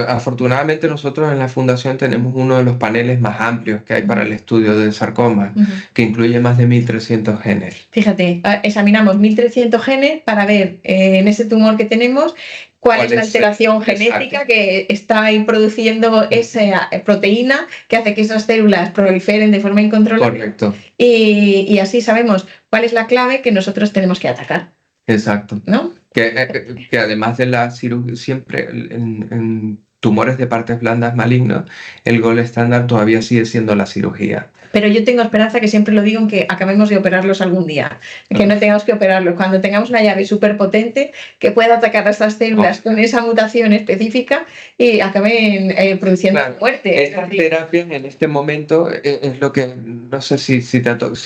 afortunadamente nosotros en la fundación tenemos uno de los paneles más amplios que hay para el estudio del sarcoma, que incluye más de 1.300 genes. Fíjate, examinamos 1.300 genes para ver en ese tumor que tenemos cuál es la alteración genética que está ahí produciendo esa proteína que hace que esas células proliferen de forma incontrolable. Correcto. Y así sabemos cuál es la clave que nosotros tenemos que atacar. Exacto. ¿No? Que además de la cirugía, siempre en tumores de partes blandas malignos, el gold estándar todavía sigue siendo la cirugía. Pero yo tengo esperanza, que siempre lo digo, en que acabemos de operarlos algún día, que no tengamos que operarlos. Cuando tengamos una llave súper potente que pueda atacar a estas células con esa mutación específica y acaben produciendo muerte. Estas terapias en este momento es lo que, no sé si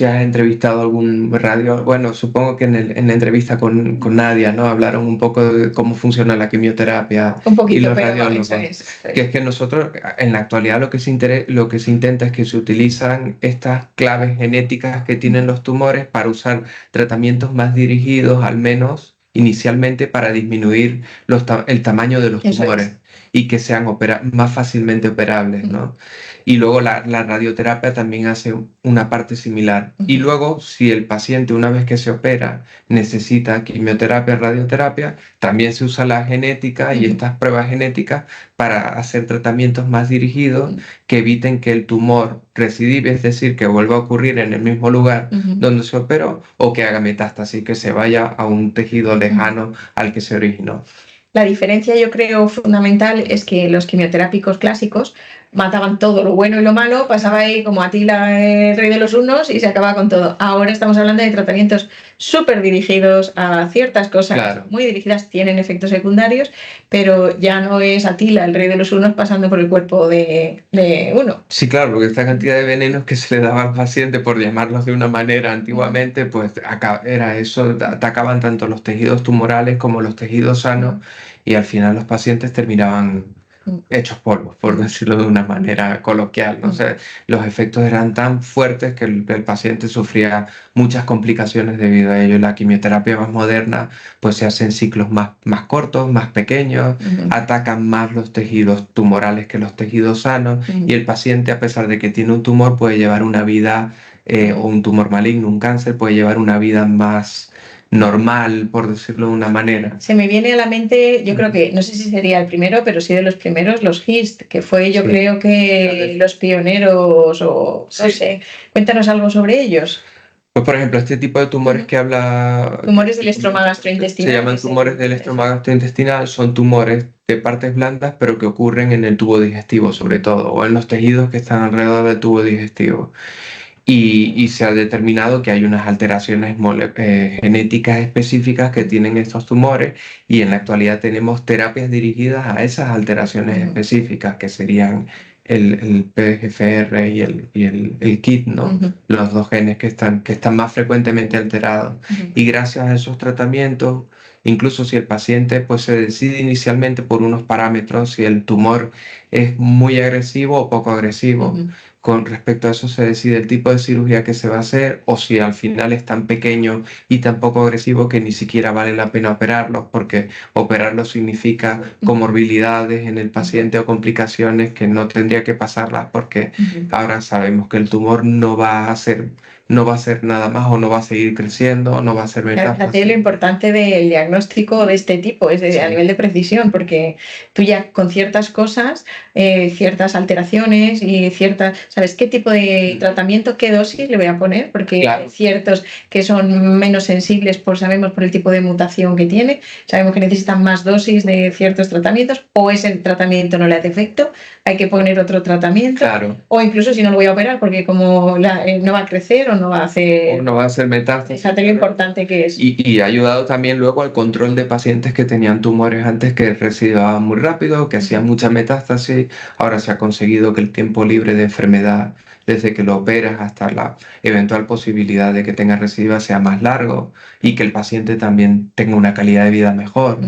has entrevistado algún radio, bueno, supongo que en la entrevista con Nadia, ¿no? Hablaron un poco de cómo funciona la quimioterapia un poquito, y los pero radiólogos. Que es que nosotros, en la actualidad, lo que se intenta es que se utilizan estas claves genéticas que tienen los tumores para usar tratamientos más dirigidos, al menos inicialmente, para disminuir el tamaño de los tumores y que sean más fácilmente operables, ¿no? Y luego la radioterapia también hace una parte similar. Y luego, si el paciente, una vez que se opera, necesita quimioterapia, radioterapia, también se usa la genética y estas pruebas genéticas para hacer tratamientos más dirigidos que eviten que el tumor recidive, es decir, que vuelva a ocurrir en el mismo lugar donde se operó, o que haga metástasis, que se vaya a un tejido lejano al que se originó. La diferencia, yo creo, fundamental es que los quimioterápicos clásicos mataban todo, lo bueno y lo malo, pasaba ahí como Atila, el rey de los hunos, y se acababa con todo. Ahora estamos hablando de tratamientos súper dirigidos a ciertas cosas, muy dirigidas, tienen efectos secundarios, pero ya no es Atila, el rey de los hunos, pasando por el cuerpo de uno. Sí, claro, porque esta cantidad de venenos que se le daba al paciente, por llamarlos de una manera antiguamente, pues era eso, atacaban tanto los tejidos tumorales como los tejidos sanos, y al final los pacientes terminaban hechos polvo, por decirlo de una manera coloquial, ¿no? O sea, los efectos eran tan fuertes que el paciente sufría muchas complicaciones debido a ello. La quimioterapia más moderna pues se hace en ciclos más cortos, más pequeños, atacan más los tejidos tumorales que los tejidos sanos, y el paciente, a pesar de que tiene un tumor, puede llevar una vida, o un tumor maligno, un cáncer, puede llevar una vida más normal, por decirlo de una manera. Se me viene a la mente, yo creo que, no sé si sería el primero, pero sí de los primeros, los GIST, que fue, yo creo que los pioneros, o no sé. Cuéntanos algo sobre ellos. Pues, por ejemplo, este tipo de tumores que habla... Tumores del estroma gastrointestinal. Se llaman tumores del estroma gastrointestinal, son tumores de partes blandas, pero que ocurren en el tubo digestivo, sobre todo, o en los tejidos que están alrededor del tubo digestivo. Y se ha determinado que hay unas alteraciones genéticas específicas que tienen estos tumores, y en la actualidad tenemos terapias dirigidas a esas alteraciones específicas, que serían el PDGFR y el KIT, ¿no? Los dos genes que están más frecuentemente alterados. Y gracias a esos tratamientos, incluso si el paciente pues se decide inicialmente por unos parámetros, si el tumor es muy agresivo o poco agresivo, con respecto a eso se decide el tipo de cirugía que se va a hacer, o si al final es tan pequeño y tan poco agresivo que ni siquiera vale la pena operarlo, porque operarlo significa comorbilidades en el paciente o complicaciones que no tendría que pasarlas, porque ahora sabemos que el tumor no va a hacer nada más, o no va a seguir creciendo, o no va a ser metástasis. Fíjate lo importante del diagnóstico de este tipo, es a nivel de precisión, porque tú ya con ciertas cosas, ciertas alteraciones y ¿sabes qué tipo de tratamiento, qué dosis le voy a poner? Porque hay ciertos que son menos sensibles, sabemos por el tipo de mutación que tiene, sabemos que necesitan más dosis de ciertos tratamientos, o ese tratamiento no le hace efecto, hay que poner otro tratamiento, o incluso si no lo voy a operar, porque como no va a crecer o no va a hacer metástasis. Fíjate lo importante que es. Y ha ayudado también luego al control de pacientes que tenían tumores antes, que recidivaban muy rápido, que hacían mucha metástasis. Ahora se ha conseguido que el tiempo libre de enfermedad, desde que lo operas hasta la eventual posibilidad de que tenga recidiva, sea más largo, y que el paciente también tenga una calidad de vida mejor.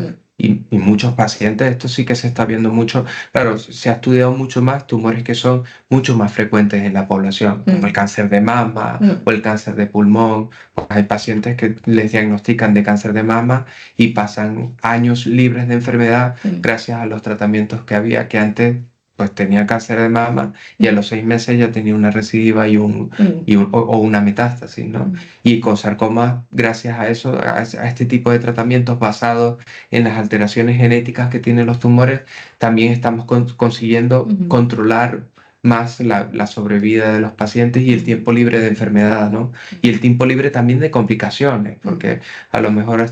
Y muchos pacientes, esto sí que se está viendo mucho, claro, se ha estudiado mucho más tumores que son mucho más frecuentes en la población, como el cáncer de mama o el cáncer de pulmón. Hay pacientes que les diagnostican de cáncer de mama y pasan años libres de enfermedad gracias a los tratamientos que había, que antes pues tenía cáncer de mama y a los 6 meses ya tenía una recidiva o una metástasis, ¿no? Y con sarcoma, gracias a eso, a este tipo de tratamientos basados en las alteraciones genéticas que tienen los tumores, también estamos consiguiendo controlar más la sobrevida de los pacientes y el tiempo libre de enfermedad, ¿no? Y el tiempo libre también de complicaciones, porque a lo mejor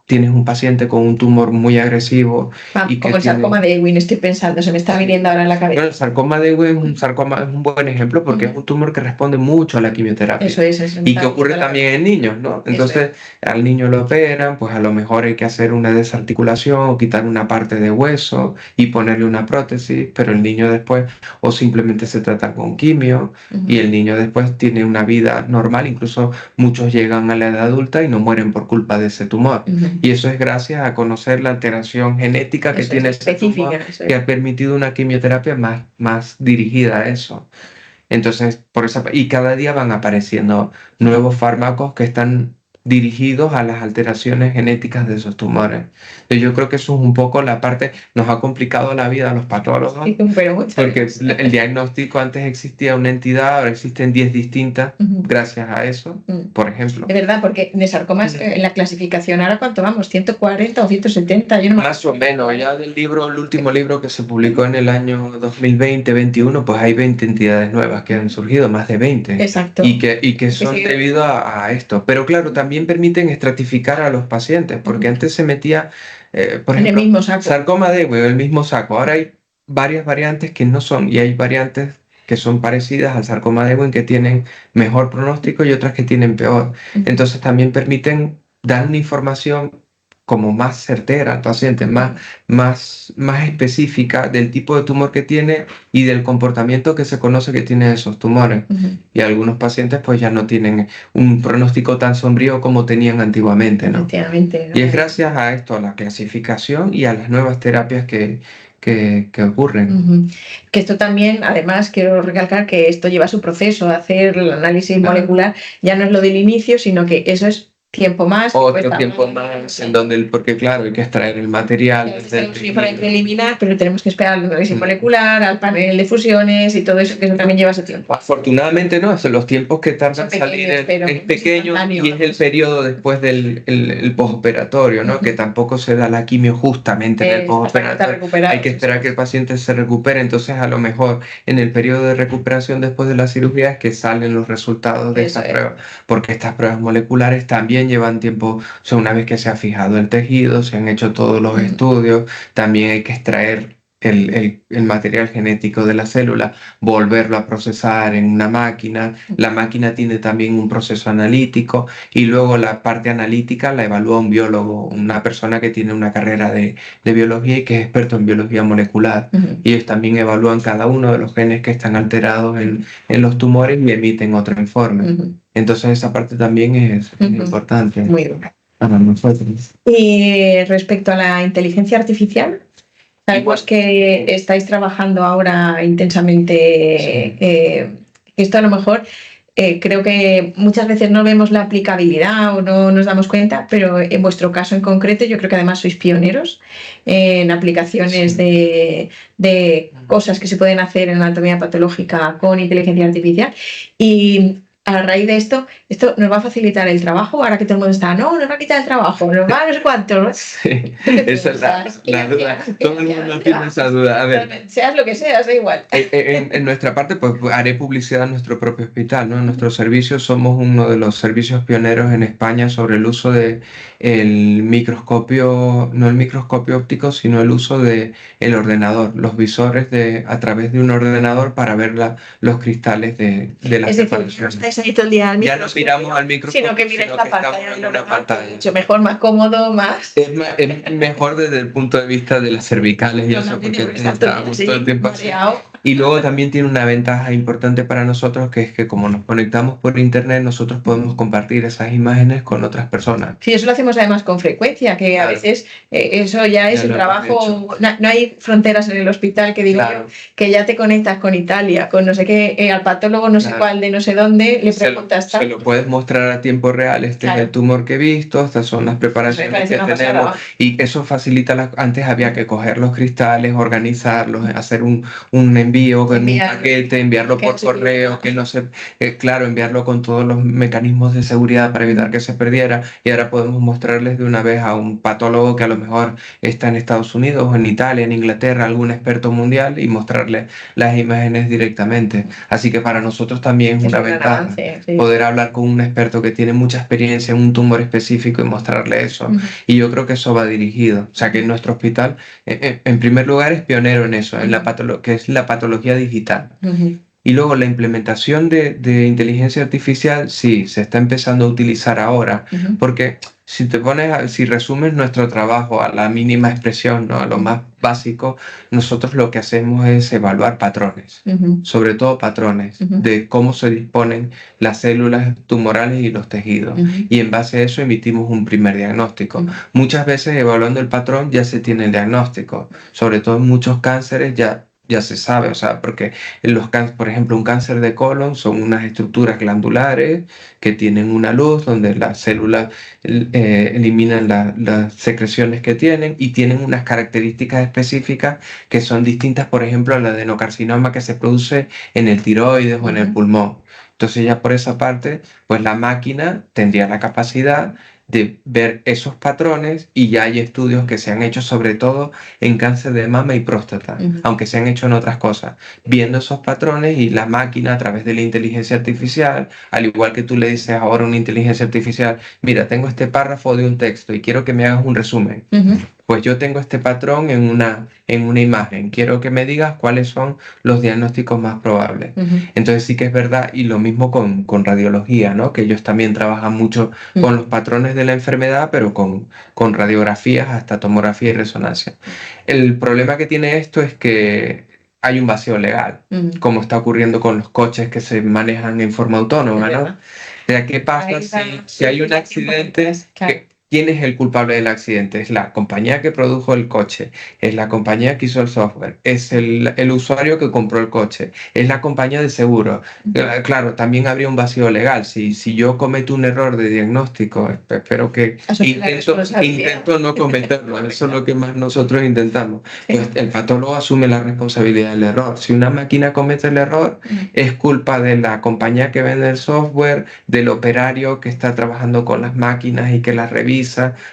tienes un paciente con un tumor muy agresivo y que como el tiene... sarcoma de Ewing, estoy pensando, se me está viniendo ahora en la cabeza. Bueno, el sarcoma de Ewing es un buen ejemplo porque es un tumor que responde mucho a la quimioterapia. Eso es. Y que ocurre también en niños, ¿no? Entonces, al niño lo operan, pues a lo mejor hay que hacer una desarticulación o quitar una parte de hueso y ponerle una prótesis, pero el niño después o simplemente se trata con quimio y el niño después tiene una vida normal, incluso muchos llegan a la edad adulta y no mueren por culpa de ese tumor. Y eso es gracias a conocer la alteración genética que tiene ese tumor, que ha permitido una quimioterapia más dirigida a eso. Entonces, y cada día van apareciendo nuevos fármacos que están dirigidos a las alteraciones genéticas de esos tumores. Yo creo que eso es un poco la parte, nos ha complicado la vida a los patólogos, porque el diagnóstico antes existía una entidad, ahora existen 10 distintas gracias a eso, por ejemplo. De verdad, porque de sarcomas en la clasificación, ¿ahora cuánto vamos? ¿140 o 170? Yo no Más o menos, ya del libro, el último libro que se publicó en el año 2020-21, pues hay 20 entidades nuevas que han surgido, más de 20. Exacto. Y que son debido a esto. Pero claro, también permiten estratificar a los pacientes, porque antes se metía, por ejemplo, en el mismo saco. Sarcoma de Ewing, el mismo saco. Ahora hay varias variantes que no son, y hay variantes que son parecidas al sarcoma de Ewing que tienen mejor pronóstico y otras que tienen peor. Entonces también permiten dar una información como más certera al paciente, más específica del tipo de tumor que tiene y del comportamiento que se conoce que tienen esos tumores. Y algunos pacientes pues ya no tienen un pronóstico tan sombrío como tenían antiguamente, ¿no? Y es gracias a esto, a la clasificación y a las nuevas terapias que ocurren. Que esto también, además, quiero recalcar que esto lleva su proceso, hacer el análisis molecular, ya no es lo del inicio, sino que eso es tiempo más. Otro tiempo más, en donde, porque claro, hay que extraer el material. Tenemos un informe preliminar, pero tenemos que esperar al análisis molecular, al panel de fusiones y todo eso, que eso también lleva su tiempo. Afortunadamente no, los tiempos que tardan en salir es pequeño y es el periodo después del el postoperatorio, ¿no? Que tampoco se da la quimio justamente en el postoperatorio. Hay que esperar que el paciente se recupere, entonces a lo mejor en el periodo de recuperación después de la cirugía es que salen los resultados de estas pruebas, porque estas pruebas moleculares también llevan tiempo, o sea, una vez que se ha fijado el tejido, se han hecho todos los estudios, también hay que extraer el material genético de la célula, volverlo a procesar en una máquina. La máquina tiene también un proceso analítico y luego la parte analítica la evalúa un biólogo, una persona que tiene una carrera de biología y que es experto en biología molecular. Y ellos también evalúan cada uno de los genes que están alterados en los tumores y emiten otro informe. Entonces esa parte también es importante. Muy bien. Para nosotros. Y respecto a la inteligencia artificial, sabemos que estáis trabajando ahora intensamente. Esto a lo mejor creo que muchas veces no vemos la aplicabilidad o no nos damos cuenta, pero en vuestro caso en concreto yo creo que además sois pioneros en aplicaciones de cosas que se pueden hacer en anatomía patológica con inteligencia artificial. Y a raíz de esto nos va a facilitar el trabajo, ahora que todo el mundo está, no nos va a quitar el trabajo, nos va a no sé cuánto, ¿no? Sí, esa es la duda, todo el mundo tiene esa duda. A ver, seas lo que seas, da igual. En nuestra parte, pues haré publicidad en nuestro propio hospital, ¿no? En nuestros servicios somos uno de los servicios pioneros en España sobre el uso de el microscopio, no el microscopio óptico, sino el uso de el ordenador, los visores a través de un ordenador para ver los cristales de las separaciones. Ahí todo el día al ya no miramos al microscopio, sino que miráis la pantalla, en una pantalla. Mucho mejor, más cómodo, más. Es mejor desde el punto de vista de las cervicales y eso, porque estamos todo el tiempo así. Y luego también tiene una ventaja importante para nosotros, que es que como nos conectamos por internet, nosotros podemos compartir esas imágenes con otras personas. Sí, eso lo hacemos además con frecuencia, que a veces eso ya es un trabajo, no hay fronteras en el hospital, que digo yo, que ya te conectas con Italia, con no sé qué, al patólogo no sé cuál de no sé dónde, le preguntas se lo puedes mostrar a tiempo real, este es el tumor que he visto, estas son las preparaciones que tenemos, y eso facilita, antes había que coger los cristales, organizarlos, hacer un envío en un Enviar- paquete, enviarlo que por no se correo, pierda. que no se, claro, enviarlo con todos los mecanismos de seguridad para evitar que se perdiera. Y ahora podemos mostrarles de una vez a un patólogo que a lo mejor está en Estados Unidos o en Italia, en Inglaterra, algún experto mundial, y mostrarles las imágenes directamente. Así que para nosotros también es Es una un gran ventaja avance, sí. poder hablar con un experto que tiene mucha experiencia en un tumor específico y mostrarle eso. Y yo creo que eso va dirigido. O sea, que nuestro hospital, en primer lugar, es pionero en eso, en la que es la patología digital. Y luego la implementación de inteligencia artificial, sí, se está empezando a utilizar ahora, porque si te pones, si resumes nuestro trabajo a la mínima expresión, ¿no? A lo más básico, nosotros lo que hacemos es evaluar patrones, sobre todo patrones de cómo se disponen las células tumorales y los tejidos. Y en base a eso emitimos un primer diagnóstico. Muchas veces evaluando el patrón ya se tiene el diagnóstico, sobre todo en muchos cánceres ya se sabe, o sea, porque por ejemplo, un cáncer de colon son unas estructuras glandulares que tienen una luz donde las células eliminan las secreciones que tienen y tienen unas características específicas que son distintas, por ejemplo, al adenocarcinoma que se produce en el tiroides o en el pulmón. Entonces ya por esa parte, pues la máquina tendría la capacidad de ver esos patrones y ya hay estudios que se han hecho sobre todo en cáncer de mama y próstata, aunque se han hecho en otras cosas, viendo esos patrones y la máquina a través de la inteligencia artificial, al igual que tú le dices ahora a una inteligencia artificial, mira, tengo este párrafo de un texto y quiero que me hagas un resumen. Pues yo tengo este patrón en una imagen, quiero que me digas cuáles son los diagnósticos más probables. Entonces sí que es verdad, y lo mismo con radiología, ¿no? Que ellos también trabajan mucho con los patrones de la enfermedad, pero con radiografías hasta tomografía y resonancia. El problema que tiene esto es que hay un vacío legal, como está ocurriendo con los coches que se manejan en forma autónoma, ¿no? O sea, ¿qué pasa si hay un accidente? ¿Quién es el culpable del accidente? ¿Es la compañía que produjo el coche? ¿Es la compañía que hizo el software? ¿Es el usuario que compró el coche? ¿Es la compañía de seguro? Claro, también habría un vacío legal. Si yo cometo un error de diagnóstico, espero que intento no cometerlo. Eso es lo que más nosotros intentamos. Pues el patólogo asume la responsabilidad del error. Si una máquina comete el error, es culpa de la compañía que vende el software, del operario que está trabajando con las máquinas y que las revisa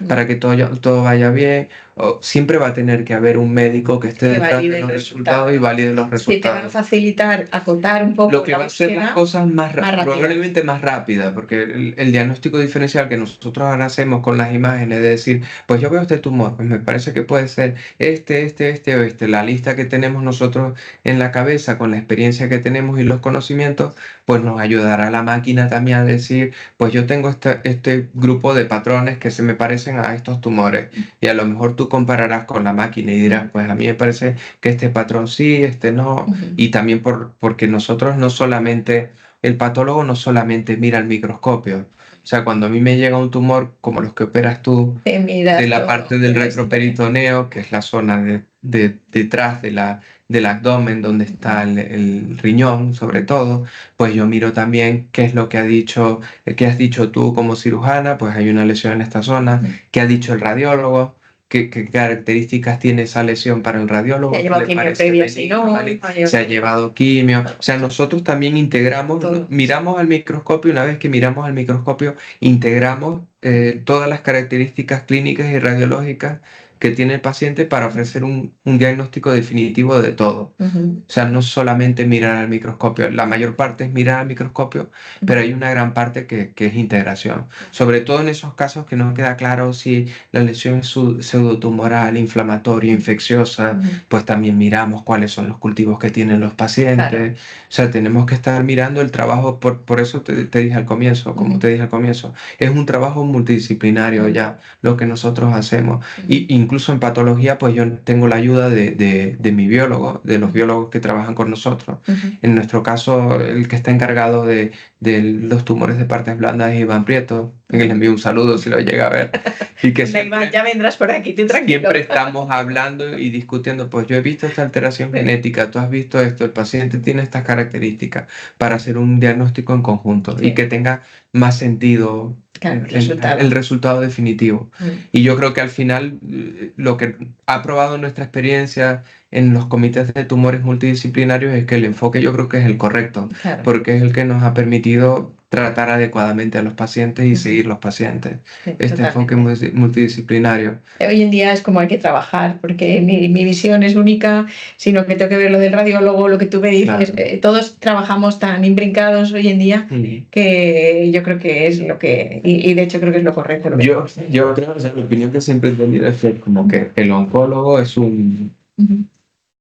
para que todo vaya bien. Siempre va a tener que haber un médico que esté detrás de los resultados y valide los resultados. Sí, te van a facilitar, acotar un poco lo que va a hacer las cosas más probablemente más rápidas, porque el diagnóstico diferencial que nosotros ahora hacemos con las imágenes, de decir, pues yo veo este tumor, pues me parece que puede ser este. La lista que tenemos nosotros en la cabeza, con la experiencia que tenemos y los conocimientos, pues nos ayudará a la máquina también a decir, pues yo tengo este grupo de patrones que se me parecen a estos tumores, y a lo mejor tú compararás con la máquina y dirás, pues a mí me parece que este patrón sí, este no, y también porque nosotros no solamente, el patólogo no solamente mira al microscopio, o sea, cuando a mí me llega un tumor como los que operas tú, de la parte del retroperitoneo, que es la zona detrás del abdomen donde está el riñón, sobre todo, pues yo miro también qué es lo que has dicho tú como cirujana, pues hay una lesión en esta zona, qué ha dicho el radiólogo, qué características tiene esa lesión para el radiólogo. Se ha llevado quimio previo, si no, se ha llevado quimio. O sea, nosotros también integramos, miramos al microscopio, una vez que miramos al microscopio, integramos todas las características clínicas y radiológicas que tiene el paciente para ofrecer un diagnóstico definitivo de todo. O sea, no solamente mirar al microscopio, la mayor parte es mirar al microscopio, pero hay una gran parte que es integración. Sobre todo en esos casos que no queda claro si la lesión es pseudotumoral, inflamatoria, infecciosa, pues también miramos cuáles son los cultivos que tienen los pacientes. Claro. O sea, tenemos que estar mirando el trabajo, por eso te dije al comienzo, como te dije al comienzo, es un trabajo multidisciplinario ya lo que nosotros hacemos. Y incluso en patología, pues yo tengo la ayuda de mi biólogo, de los biólogos que trabajan con nosotros. En nuestro caso, el que está encargado de los tumores de partes blandas es Iván Prieto, que le envío un saludo si lo llega a ver. Y que Iván, ya vendrás por aquí, tú tranquilo. Siempre estamos hablando y discutiendo, pues yo he visto esta alteración genética, tú has visto esto, el paciente tiene estas características, para hacer un diagnóstico en conjunto y que tenga más sentido Claro, resultado. el resultado definitivo. Y yo creo que al final lo que ha probado nuestra experiencia en los comités de tumores multidisciplinarios es que el enfoque yo creo que es el correcto, Claro. porque es el que nos ha permitido tratar adecuadamente a los pacientes y seguir los pacientes. Sí, Este totalmente. enfoque multidisciplinario. Hoy en día es como hay que trabajar, porque mi visión es única, sino que tengo que ver lo del radiólogo, lo que tú me dices. Claro. Todos trabajamos tan imbrincados hoy en día que yo creo que es lo que... Y de hecho creo que es lo correcto. Yo creo, o sea, mi opinión que siempre he entendido es que como que el oncólogo es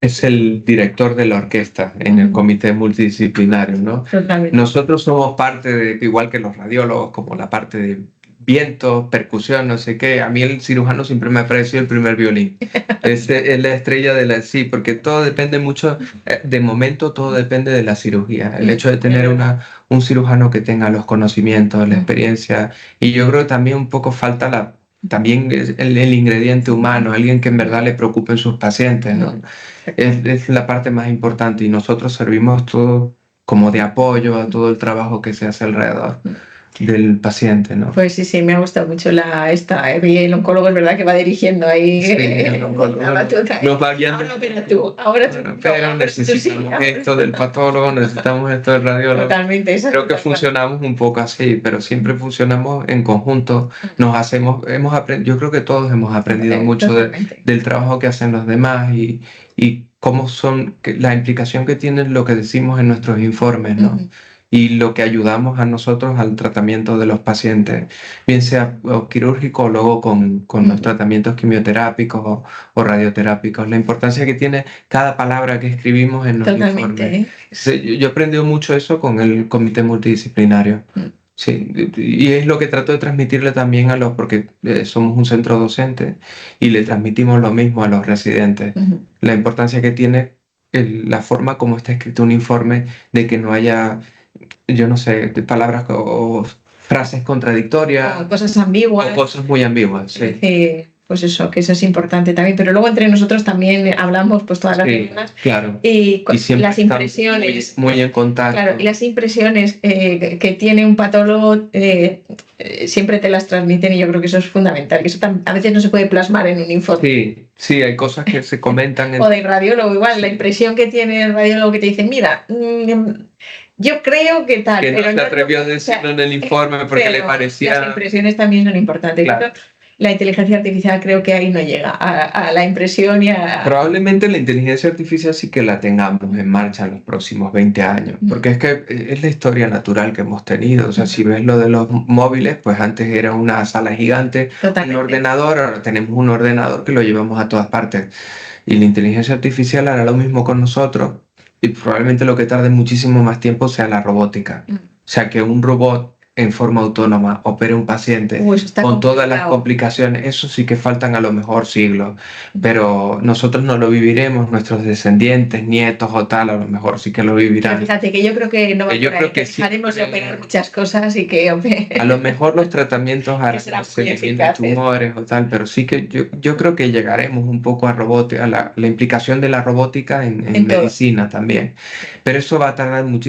es el director de la orquesta en el comité multidisciplinario, ¿no? Totalmente. Nosotros somos parte de, igual que los radiólogos, como la parte de viento, percusión, no sé qué. A mí el cirujano siempre me ha parecido el primer violín. Es la estrella de la... Sí, porque todo depende mucho, de momento todo depende de la cirugía. El hecho de tener un cirujano que tenga los conocimientos, la experiencia, y yo creo que también un poco falta también el ingrediente humano, alguien que en verdad le preocupen sus pacientes, ¿no? Es la parte más importante y nosotros servimos todo como de apoyo a todo el trabajo que se hace alrededor del paciente, ¿no? Pues sí, me ha gustado mucho el oncólogo es verdad que va dirigiendo ahí la batuta. Nos va guiando. Ahora opera tú, ahora tú. Bueno, pero necesitamos esto del patólogo, necesitamos esto del radiólogo. Totalmente. Creo que funcionamos un poco así, pero siempre funcionamos en conjunto. Yo creo que todos hemos aprendido mucho del trabajo que hacen los demás y cómo la implicación que tienen lo que decimos en nuestros informes, ¿no? Y lo que ayudamos a nosotros al tratamiento de los pacientes, bien sea quirúrgico o luego con los tratamientos quimioterápicos o radioterápicos. La importancia que tiene cada palabra que escribimos en los informes. Yo he aprendido mucho eso con el comité multidisciplinario. Sí, y es lo que trato de transmitirle también porque somos un centro docente y le transmitimos lo mismo a los residentes. La importancia que tiene la forma como está escrito un informe, de que no haya, yo no sé, palabras o frases contradictorias. O cosas ambiguas. O cosas muy ambiguas, sí. Pues eso, que eso es importante también. Pero luego entre nosotros también hablamos pues todas las semanas. Claro. Y las impresiones. Muy en contacto. Claro, y las impresiones que tiene un patólogo siempre te las transmiten y yo creo que eso es fundamental. Que eso a veces no se puede plasmar en un informe. Sí, hay cosas que se comentan. O del radiólogo igual, la impresión que tiene el radiólogo que te dice, mira, yo creo que tal. Que no se atrevió a decirlo en el informe porque le parecía... Las impresiones también son importantes. Claro. La inteligencia artificial creo que ahí no llega a la impresión y a... Probablemente la inteligencia artificial sí que la tengamos en marcha en los próximos 20 años, porque es que es la historia natural que hemos tenido. O sea, si ves lo de los móviles, pues antes era una sala gigante, un ordenador, ahora tenemos un ordenador que lo llevamos a todas partes. Y la inteligencia artificial hará lo mismo con nosotros y probablemente lo que tarde muchísimo más tiempo sea la robótica. O sea, que un robot en forma autónoma opere un paciente con todas las complicaciones, eso sí que faltan a lo mejor siglos, pero nosotros no lo viviremos, nuestros descendientes, nietos o tal, a lo mejor sí que lo vivirán. Pero fíjate que yo creo que no va por ahí, que dejaremos de operar muchas cosas y que... A lo mejor los tratamientos se eliminan tumores o tal, pero sí que yo creo que llegaremos un poco a robótica, a la implicación de la robótica en medicina también, pero eso va a tardar mucho.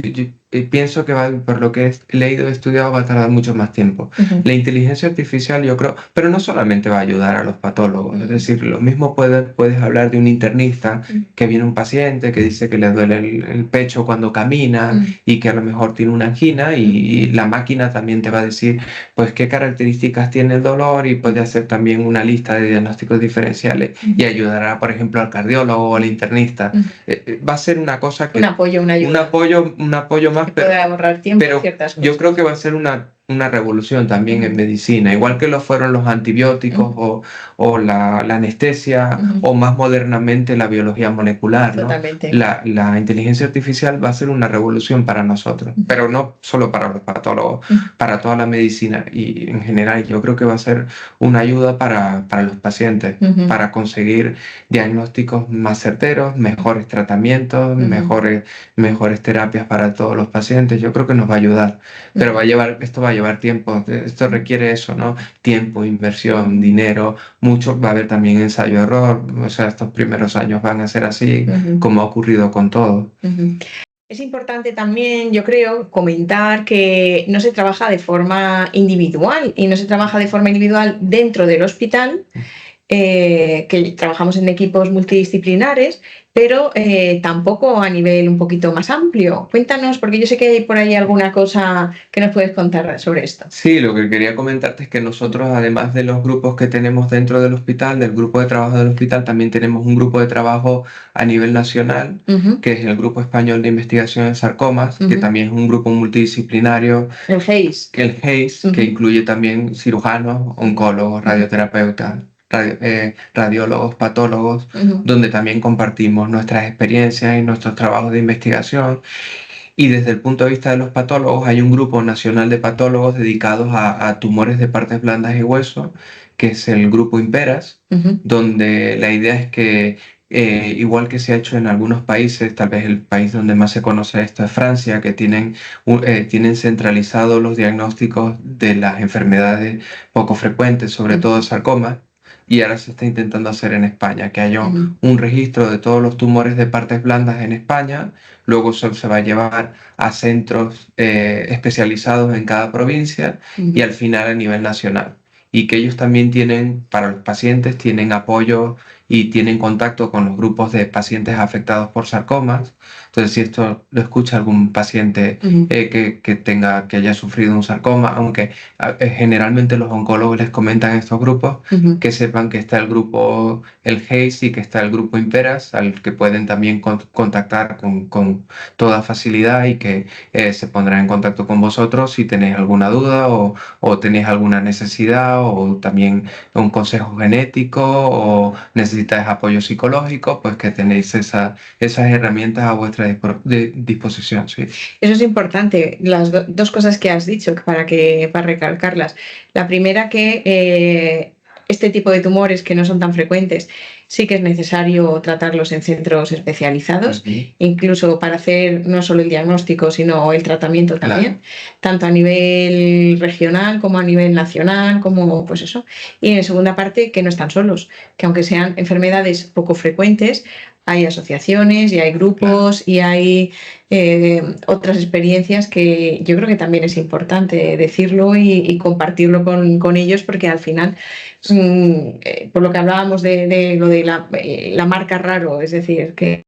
Pienso que por lo que he leído y estudiado va a tardar mucho más tiempo. La inteligencia artificial yo creo, pero no solamente va a ayudar a los patólogos, es decir, lo mismo puedes hablar de un internista que viene un paciente que dice que le duele el pecho cuando camina y que a lo mejor tiene una angina y la máquina también te va a decir pues qué características tiene el dolor y puede hacer también una lista de diagnósticos diferenciales y ayudará por ejemplo al cardiólogo o al internista. Va a ser una cosa que... Un apoyo, una ayuda. Un apoyo más. Puede ahorrar tiempo, pero ciertas cosas. Yo creo que va a ser una revolución también en medicina, igual que lo fueron los antibióticos o la anestesia o más modernamente la biología molecular, ¿no? Totalmente. La inteligencia artificial va a ser una revolución para nosotros, pero no solo para los patólogos, para toda la medicina y en general yo creo que va a ser una ayuda para los pacientes, para conseguir diagnósticos más certeros, mejores tratamientos, mejores terapias para todos los pacientes. Yo creo que nos va a ayudar, pero esto va a llevar tiempo, esto requiere eso, ¿no? Tiempo, inversión, dinero, mucho, va a haber también ensayo-error, o sea, estos primeros años van a ser así, como ha ocurrido con todo. Es importante también, yo creo, comentar que no se trabaja de forma individual y no se trabaja de forma individual dentro del hospital, que trabajamos en equipos multidisciplinares, pero tampoco a nivel un poquito más amplio. Cuéntanos, porque yo sé que hay por ahí alguna cosa que nos puedes contar sobre esto. Sí, lo que quería comentarte es que nosotros, además de los grupos que tenemos dentro del hospital, del grupo de trabajo del hospital, también tenemos un grupo de trabajo a nivel nacional, que es el Grupo Español de Investigación en Sarcomas, que también es un grupo multidisciplinario. El GEIS. El GEIS, que incluye también cirujanos, oncólogos, radioterapeutas, radiólogos, patólogos, donde también compartimos nuestras experiencias y nuestros trabajos de investigación. Y desde el punto de vista de los patólogos, hay un grupo nacional de patólogos dedicados a tumores de partes blandas y hueso, que es el grupo Imperas, donde la idea es que, igual que se ha hecho en algunos países, tal vez el país donde más se conoce esto es Francia, que tienen centralizados los diagnósticos de las enfermedades poco frecuentes, sobre todo sarcomas. Y ahora se está intentando hacer en España, que haya un registro de todos los tumores de partes blandas en España. Luego eso se va a llevar a centros especializados en cada provincia y al final a nivel nacional. Y que ellos también tienen, para los pacientes, tienen apoyo y tienen contacto con los grupos de pacientes afectados por sarcomas. Entonces, si esto lo escucha algún paciente que haya sufrido un sarcoma, aunque generalmente los oncólogos les comentan a estos grupos, que sepan que está el grupo, el GEIS, y que está el grupo Imperas, al que pueden también contactar con toda facilidad, y que se pondrán en contacto con vosotros si tenéis alguna duda o tenéis alguna necesidad, o también un consejo genético, o necesitáis apoyo psicológico, pues que tenéis esas herramientas a vuestra disposición. Sí. Eso es importante, las dos cosas que has dicho para recalcarlas. La primera, que este tipo de tumores que no son tan frecuentes, sí que es necesario tratarlos en centros especializados, incluso para hacer no solo el diagnóstico, sino el tratamiento también, tanto a nivel regional como a nivel nacional, como pues eso. Y en segunda parte, que no están solos, que aunque sean enfermedades poco frecuentes, hay asociaciones y hay grupos y hay otras experiencias que yo creo que también es importante decirlo y compartirlo con ellos, porque al final, por lo que hablábamos de lo de la marca raro, es decir, que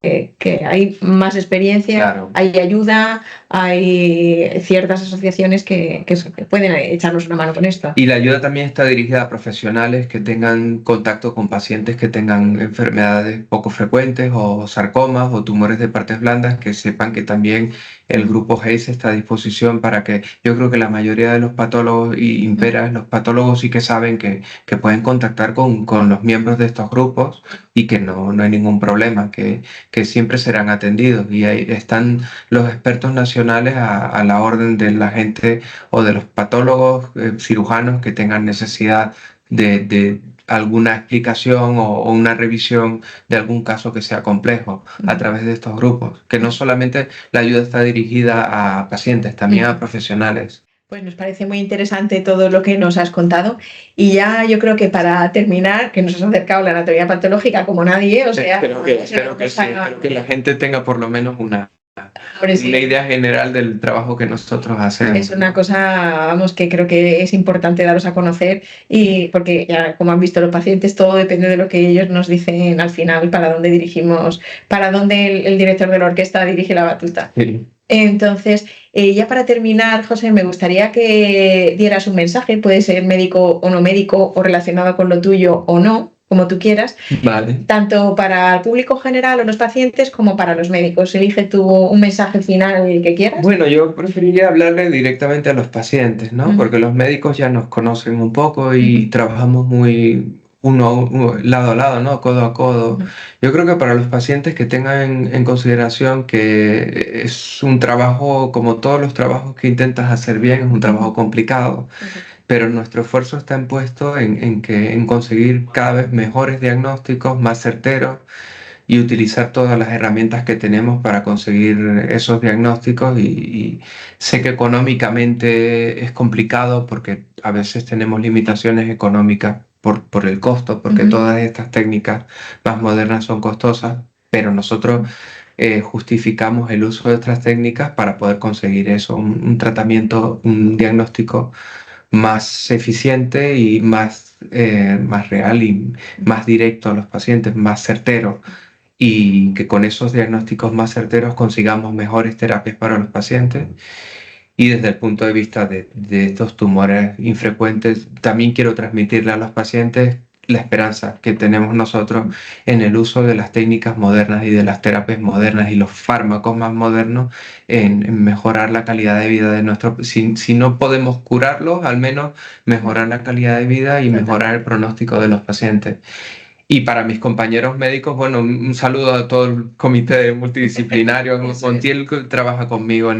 hay más experiencia, hay ayuda, hay ciertas asociaciones que pueden echarnos una mano con esto. Y la ayuda también está dirigida a profesionales que tengan contacto con pacientes que tengan enfermedades poco frecuentes, o sarcomas o tumores de partes blandas, que sepan que también el grupo GEIS está a disposición, para que yo creo que la mayoría de los patólogos y Imperas, los patólogos sí que saben que pueden contactar con los miembros de estos grupos y que no hay ningún problema, que siempre serán atendidos. Y ahí están los expertos nacionales a la orden de la gente o de los patólogos, cirujanos que tengan necesidad de alguna explicación o una revisión de algún caso que sea complejo, a través de estos grupos, que no solamente la ayuda está dirigida a pacientes, también a profesionales. Pues nos parece muy interesante todo lo que nos has contado, y ya yo creo que para terminar, que nos has acercado a la anatomía patológica como nadie, o sea... Espero que la gente tenga por lo menos una idea general del trabajo que nosotros hacemos. Es una cosa, vamos, que creo que es importante daros a conocer, y porque ya, como han visto los pacientes, todo depende de lo que ellos nos dicen al final, para dónde dirigimos, para dónde el director de la orquesta dirige la batuta. Sí. Entonces, ya para terminar, José, me gustaría que dieras un mensaje, puede ser médico o no médico, o relacionado con lo tuyo o no, como tú quieras, tanto para el público general o los pacientes como para los médicos. Elige tú un mensaje final que quieras. Bueno, yo preferiría hablarle directamente a los pacientes, ¿no? Porque los médicos ya nos conocen un poco y trabajamos muy uno lado a lado, ¿no? Codo a codo. Yo creo que para los pacientes, que tengan en consideración que es un trabajo, como todos los trabajos que intentas hacer bien, es un trabajo complicado. Pero nuestro esfuerzo está puesto en conseguir cada vez mejores diagnósticos, más certeros, y utilizar todas las herramientas que tenemos para conseguir esos diagnósticos. Y sé que económicamente es complicado, porque a veces tenemos limitaciones económicas por el costo, porque todas estas técnicas más modernas son costosas, pero nosotros justificamos el uso de otras técnicas para poder conseguir eso, un tratamiento, un diagnóstico más eficiente y más real y más directo a los pacientes, más certero, y que con esos diagnósticos más certeros consigamos mejores terapias para los pacientes. Y desde el punto de vista de estos tumores infrecuentes, también quiero transmitirle a los pacientes la esperanza que tenemos nosotros en el uso de las técnicas modernas y de las terapias modernas y los fármacos más modernos en mejorar la calidad de vida de nuestros. Si no podemos curarlos, al menos mejorar la calidad de vida y mejorar el pronóstico de los pacientes. Y para mis compañeros médicos, bueno, un saludo a todo el comité multidisciplinario. Montiel trabaja conmigo,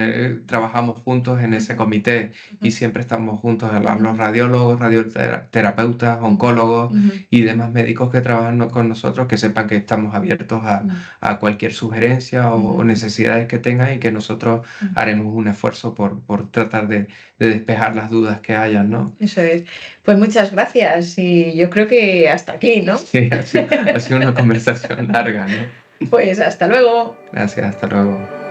trabajamos juntos en ese comité y siempre estamos juntos, los radiólogos, radioterapeutas, oncólogos y demás médicos que trabajan con nosotros, que sepan que estamos abiertos a cualquier sugerencia o necesidades que tengan y que nosotros haremos un esfuerzo por tratar de despejar las dudas que hayan, ¿no? Eso es. Pues muchas gracias y yo creo que hasta aquí, ¿no? Sí, ha sido una conversación larga, ¿no? Pues hasta luego. Gracias, hasta luego.